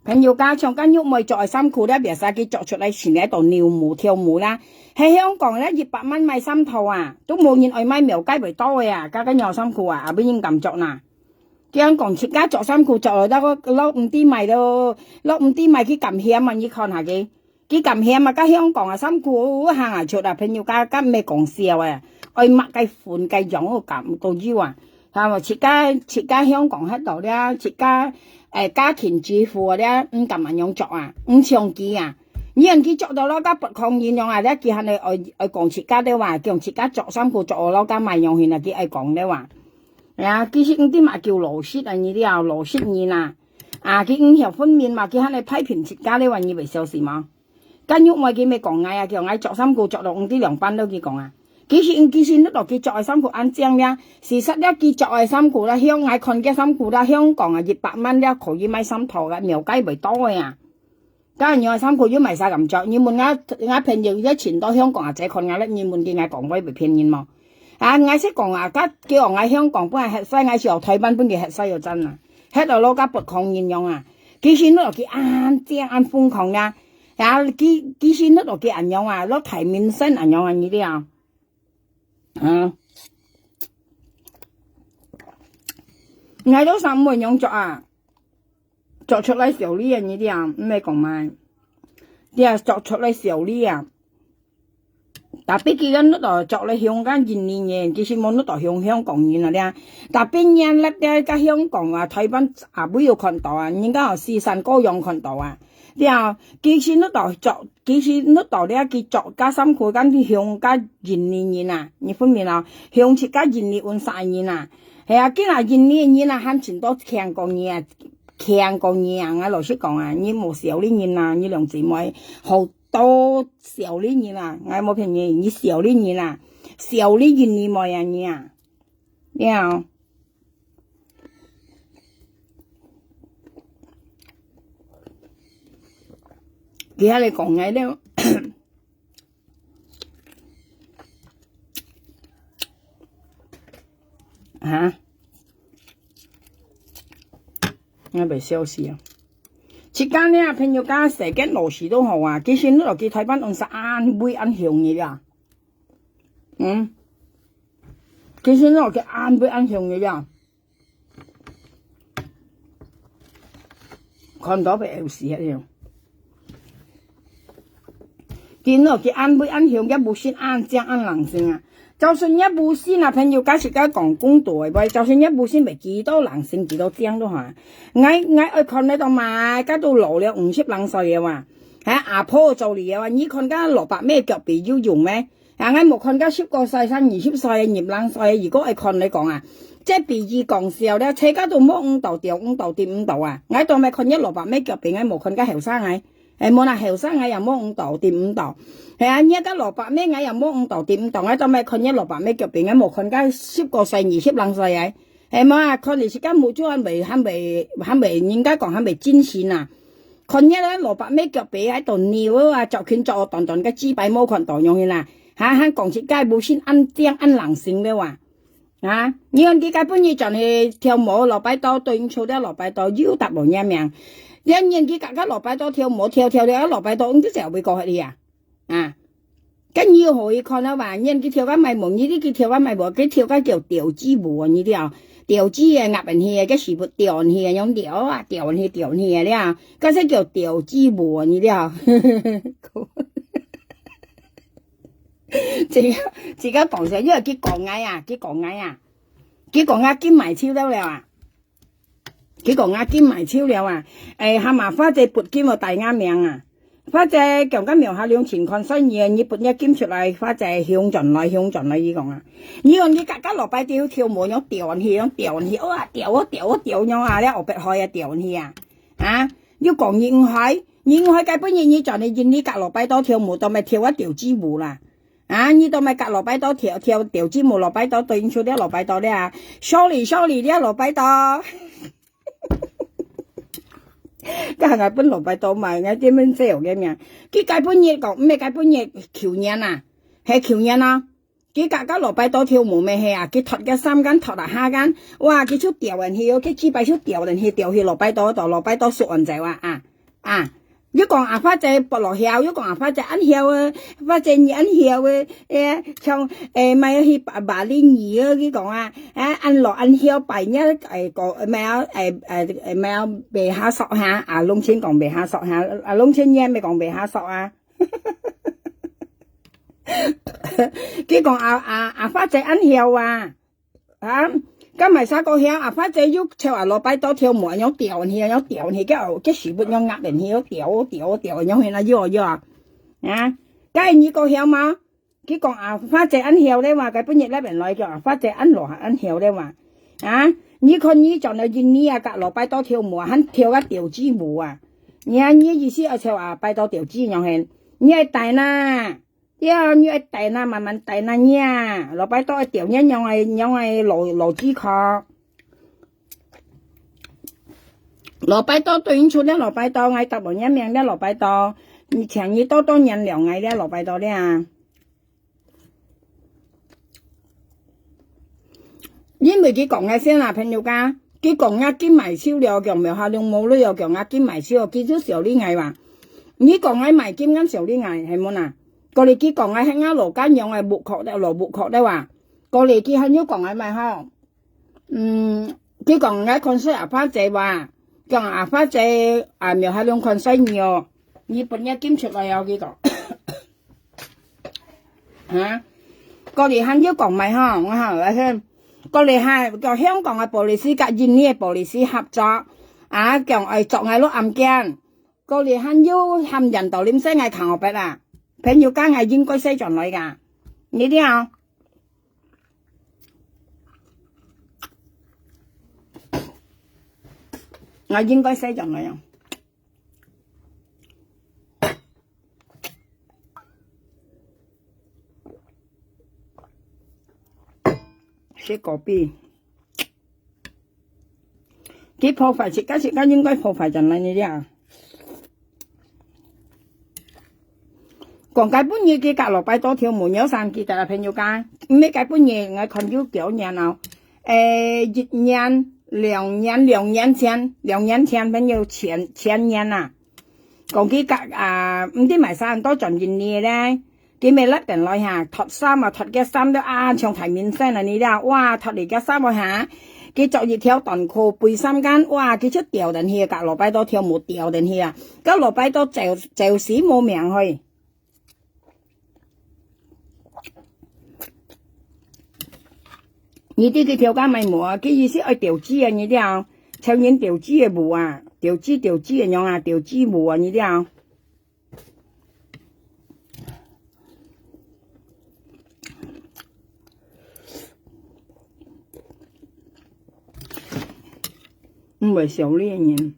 朋友家唱間玉妹做衫褲咧，別晒佢做出嚟前喺度跳舞跳舞啦。喺香港咧200蚊買3套啊，都冇人愛買廟街為多嘅啊，家間有衫褲啊，阿邊應咁做嗱。香港設家做衫褲做得攞5啲米咯，攞5啲米佢咁險啊！你看下佢咁險啊！家香港啊衫褲行下出啊，朋友家咩講笑啊？愛乜嘅款嘅樣都咁到腰啊！係咪設家香港喺度咧？設家家庭主婦咧咁樣做啊？唔常見啊！有人佢做到攞家不抗現樣啊！咧佢係你愛講設家的話，叫設家做衫褲做攞家賣樣現啊！佢愛講的話。啊，其實啲嘛叫螺絲啊，呢啲啊螺絲面啊，佢5條分面嘛，佢喺你批評設家呢話以為小事嘛。跟玉妹佢咪講嗌啊，叫嗌做衫褲做到5啲2班都佢講啊。其實呢度佢做衫褲安正咧，事實咧佢做衫褲啦，香港看嘅衫褲啦，香港啊200蚊咧可以買3套嘅，廟街為多嘅啊。家人要衫褲要賣晒咁着，你問我平日一錢到香港啊，這看我咧，你問佢嗌講威為偏見嘛。啊！我識講啊，家叫我喺香港本係吃西，我時候台灣本嘅吃西又真啊，喺度攞家不抗現樣啊，幾時攞佢啱正啱瘋狂啊！幾時攞佢人樣啊，攞提面身人樣啊呢啲啊，嗌到15蚊樣做啊，做出嚟小李啊呢啲啊，咩講埋？啲啊做出嚟小李啊！但係佢嗰度做嚟香港人嘅，其實冇嗰度香港人啊咧。但係邊人咧咧喺香港啊，台灣啊沒有看到啊，人家有四散各樣看到啊。然後其實嗰度做，其實嗰度咧佢做加衫褲間啲香港人啊，你分辨啊，香設加人換晒人啊，係啊，今日人啊喊錢多強過你啊，強過你啊！我老實講啊，你冇少啲人啊，你兩姊妹好。多少呢年啊？我冇便宜，你少呢年啊？少呢年你冇人你啊？然後，佢喺你講嘅咧，我被笑死啊！設家呢，朋友家成間螺絲都好啊，其實呢度佢睇翻按實按杯按響嘅呀，其實呢度佢按杯按響嘅呀，看到被有事一樣，見到佢按杯按響一部先按正按冷性啊。就算一部先啊，朋友家設家講公道嘅，就算一部先咪幾多冷性幾多正都係。我看喺度買，家都老了50冷歲嘅話，阿婆做嚟嘅話，你看家蘿蔔咩腳鼻要用咩？我冇看家10個歲生20歲葉冷歲，如果係看你講啊，即係鼻子講時候咧，車家都摸5度掉5度跌5度啊！我度咪看一蘿蔔咩腳鼻，我冇看家後生嘅。冇啦，後生我又摸5度跌5度，係啊！而家蘿蔔咩我又摸5度跌5度，我都咪看一蘿蔔咩腳邊，我冇看家10個歲20冷歲嘅，係冇啊！看嚟時間冇咗係咪人家講係咪堅線啊？看一咧蘿蔔咩腳邊喺度尿啊，就拳作斷斷嘅支擺冇看到用嘅啦，講起街冇先按正按冷性嘅話，你看啲街本嘢就係跳舞蘿蔔刀對錯啲蘿蔔刀腰搭冇一命。人佢格家蘿蔔多跳舞跳蘿蔔多，咁啲時候會過去啲跟要可以看到話，人佢跳緊咪舞，呢啲佢跳緊咪舞，佢跳緊叫吊子舞啊呢啲啊，調子嘅壓人氣嘅時不調人氣嘅用調啊調人氣嘅咧，嗰些叫調子無你了。自家講聲，因為佢講嗌啊，佢講嗌兼埋超得了啊，佢講嗌兼埋超了啊，下麻花姐撥兼個大啱命啊，花姐強緊苗下兩錢看新嘢，你撥一兼出嚟，花姐向盡來依講啊，你講你格格落擺跳跳舞樣調人氣，哇調樣啊，咧我別開啊調人氣啊，要講應海計本嘢你就你見你格落擺多跳舞，到咪跳一條支舞啦。你到咪隔落擺多跳調子舞落擺多對應出啲落擺多咧啊 ，sorry 啲落擺多，家係我本落擺多嘛，我點樣 sell 嘅咩？佢計本嘢講咩計本嘢橋人啊，係橋人啊，佢格落擺多跳舞咩係啊？佢托嘅3間托啊5間，哇！佢出調人氣，佢只擺出調人氣調去落擺多度落擺多熟人仔話一講花姐博落曉，一講花姐ăn曉啊，花姐你ăn曉啊，像咪去巴林兒啊，佢講ăn落ăn曉擺一個咩白下索下，龍青講白下索下，龍青嘢咪講白下索啊，佢講花姐ăn曉啊，今日三個鄉花姐要跳落擺多跳舞，有調人氣，cái時不有壓人氣，有調樣去啦，要梗係你個鄉嘛，佢講花姐ăn曉咧話，佢本日咧人來叫花姐ăn落ăn曉咧話，你看你就係見你格落擺多跳舞肯跳一調子舞啊，你意思係跳擺多調子樣係，你係大啦。要你係大啦，慢慢大啦呀，落擺多一條人樣係羅子殼，落擺多對應出咧落擺多，嗌搭完一命咧落擺多，你長你多人兩嗌咧落擺多咧啊！因為佢講嘅先啦，朋友家，佢講啊兼埋超了，強苗下兩冇女又強啊兼埋超，佢都時候呢嗌話，你講喺埋兼緊時候呢嗌係冇嗱？個嚟佢講喺啱羅間樣係木殼咧，羅木殼咧話，個嚟佢喺要講喺咪呵？佢講喺看衰花姐話，講花姐苗下兩看衰nhiều，你本一兼出嚟有幾個？個嚟喺要講咪呵？我係聽，個嚟係個香港嘅玻璃師隔印尼嘅玻璃師合作，講係作喺攞暗鏡，個嚟喺要含人道點聲係求我筆啊！朋友家係應該西藏來噶，你啲啊？我應該西藏來啊！食個邊？佢破壞食家應該破壞人來你啲啊？講解本嘢嘅隔落擺多條門有3幾大朋友間，咩解本嘢我看要9年咯，1年、2年前朋友前年啊，講佢隔唔知埋3多盡件嘢咧，佢咪甩人來下脱衫啊，脱嘅衫都長提面聲啦你啦，哇脱嚟嘅衫下，佢作熱條短褲背3間，哇佢出掉人氣隔落擺多條冇掉人氣啊，隔落擺多就死冇命去。你啲佢條街咪冇啊？佢意思係調子啊！你啲啊，抽煙調子嘅冇啊，調子嘅樣啊，調子冇啊！你啲啊，唔係少呢樣嘢。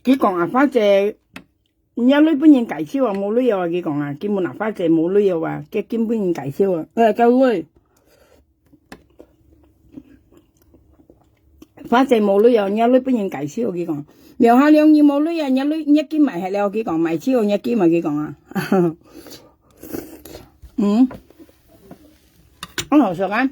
佢講花姐，人家女本人介紹啊，冇女友啊！佢講佢冇花姐冇女友啊，佢根本人介紹啊，夠女。花姐冇女友，人家女本人介紹佢講，苗下兩二冇女友，人家女一兼埋係了佢講，埋超人一兼埋佢講啊，我頭先啊。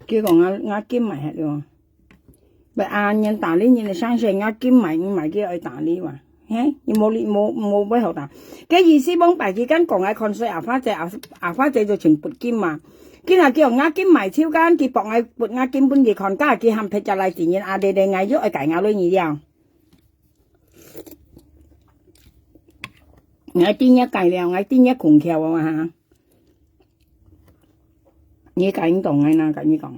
叫講我兼埋係喎，咪人打理人哋生事，我兼埋叫佢打理話，你冇俾好打，嘅意思幫白幾間講喺看水牙花仔就全撥兼嘛，見下叫我兼埋超間，佢搏我撥我兼本嘢看家，佢冚劈就嚟自然哋嗌咗佢計我女兒了，我癲一計了，我癲一窮橋啊嘛。你感動啊？那跟你講，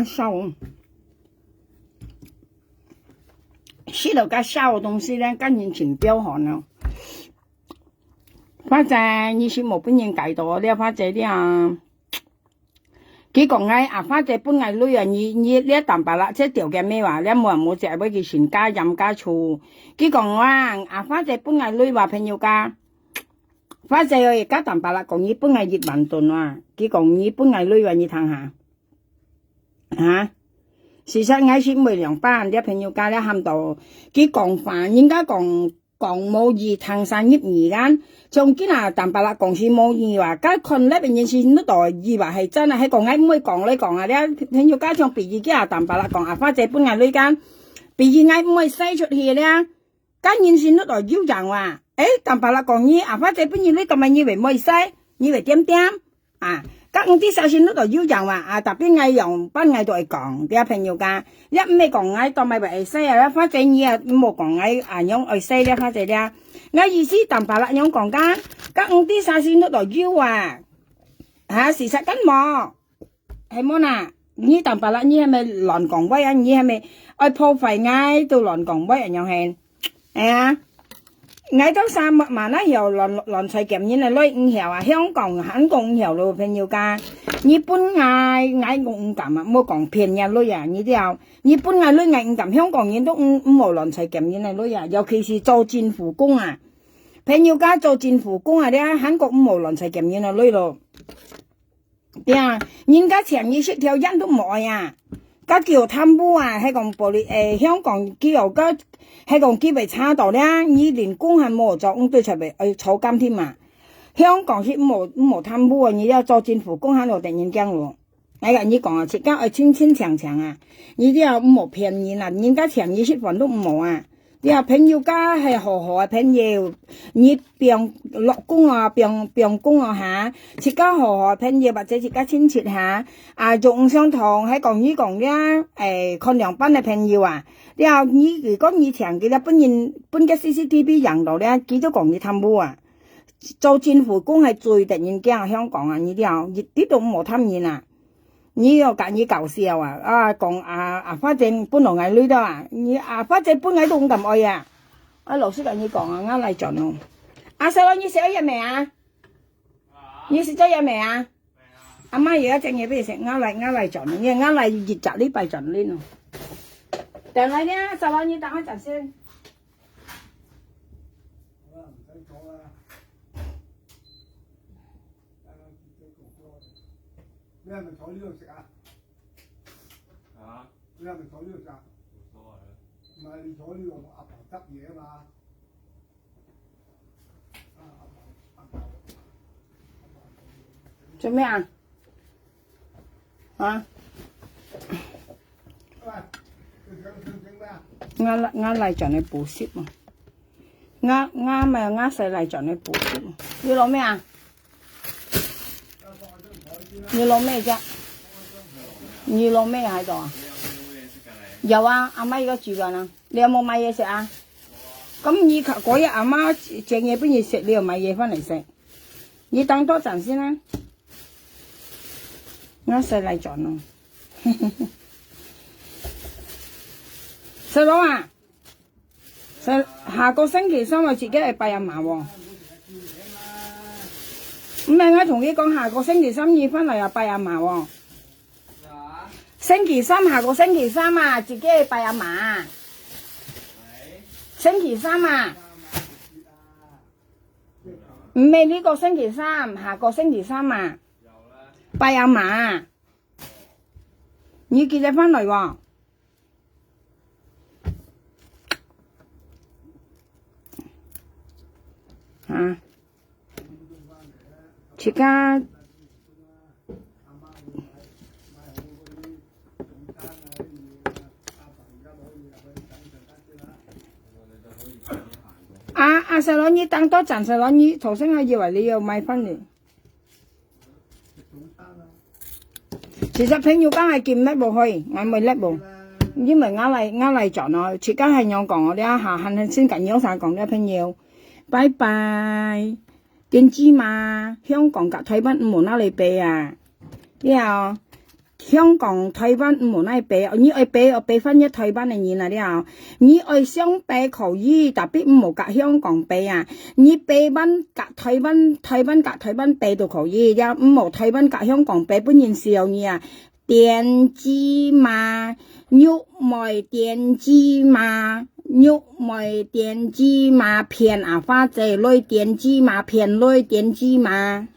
燒。食到個燒的東西咧，跟人情飆寒咯。反正你是冇本人計到呢，反正啲啊，佢講嘅反正本來女啊，你淡白啦，即係條件咩話，你冇人冇食，俾佢全家飲加醋。佢講話反正本來女話朋友家，反正而家淡白啦，講你本來熱萬頓啊，佢講你本來女話你睇下，事實我是每兩班啲朋友家咧喊到，佢講飯應該講冇二tháng三億二間，從今啊淡白啦講是冇二話，家群咧邊件事都代二話係真啊，喺講唔會講你講啊，啲朋友家從別二家啊淡白啦講反正本來呢間，別二唔會使出去咧，家件事都代要人話，淡白啦講你反正本二呢咁咪以為唔會使，以為點咁啲首先都度要人話特別嗌用班嗌度嚟講啲朋友家，一咩講嗌當咪為西啊，反正你冇講嗌用為西咧，反正咧，我意思淡白啦，用講家，啲首先都度要事實跟冇，係冇嗱，你淡白啦，你係咪亂講威啊？你係咪愛破壞嗌到亂講威人又係，嗌到三萬啦，又亂菜夾嘢嚟攞五條香港肯講五條咯，朋友家，你本嗌五咁冇講騙人攞你啲你本嗌攞嗌五咁香港人都五亂菜夾嘢嚟攞尤其是做政府工朋友家做政府工啲韓國五亂菜夾嘢嚟攞咯，人家前二十條人都冇家叫貪污喺講玻璃香港叫個喺講機會差到咧，你連工係冇做，對出嚟坐監添香港係冇貪污你要做政府工喺度突然間喎，你講自家清清長長你啲又冇騙人人家前20份都冇你話朋友家係好嘅朋友，你變落工變工自家好嘅朋友或者自家親切仲相同喺講呢看兩班嘅朋友你話你如果以前嘅本嘅 CCTV 人度咧，佢都講你貪污做政府工係最突然間香港你啲呢度冇貪人你又揀你搞笑講反正本來係女都你反正本來都咁愛老師同你講啱嚟盡咯。細佬你食咗嘢未你食咗嘢未阿媽而家整嘢俾你食，啱嚟盡，你啱嚟熱雜呢拜盡呢咯。等下咧，細佬你等一陣先。你係咪坐呢度食你係咪坐呢度食冇所謂唔係你坐呢度阿婆執嘢嘛。做咩我嚟盡你補貼我咪細嚟盡你補貼要攞咩你攞咩啫？你攞咩喺度有阿媽而家住緊你有冇買嘢食咁你嗰日阿媽整嘢俾你食，你又買嘢翻嚟食，你等多陣先啦。我細嚟盡咯，細佬下個星期三我自己去拜阿嫲喎。唔係我同你講，下個星期三要翻嚟又拜阿嫲喎。星期三下個星期三啊，自己去拜阿嫲。星期三啊，唔係呢個星期三，下個星期三啊，拜阿嫲。你記得翻嚟喎。啊！而家阿細佬，你等多陣，細佬，你頭先我以為你要買翻嚟。其實朋友梗係見叻冇去，我咪叻冇，因為我嚟咗咯。而家係我講我哋下限先緊要晒講啲朋友，拜拜。點知嘛？香港及台灣唔冇你俾啊！呢香港台灣唔冇你俾，你愛俾我俾翻一台灣嘅錢啊！呢你愛雙俾可以，特別唔冇及香港俾啊！你俾翻及台灣及台灣俾都可以，又唔冇台灣及香港俾本件事有你啊！點知嘛？肉梅點知嘛？肉梅點知嘛？騙啊花姐女點知嘛？騙女點知嘛？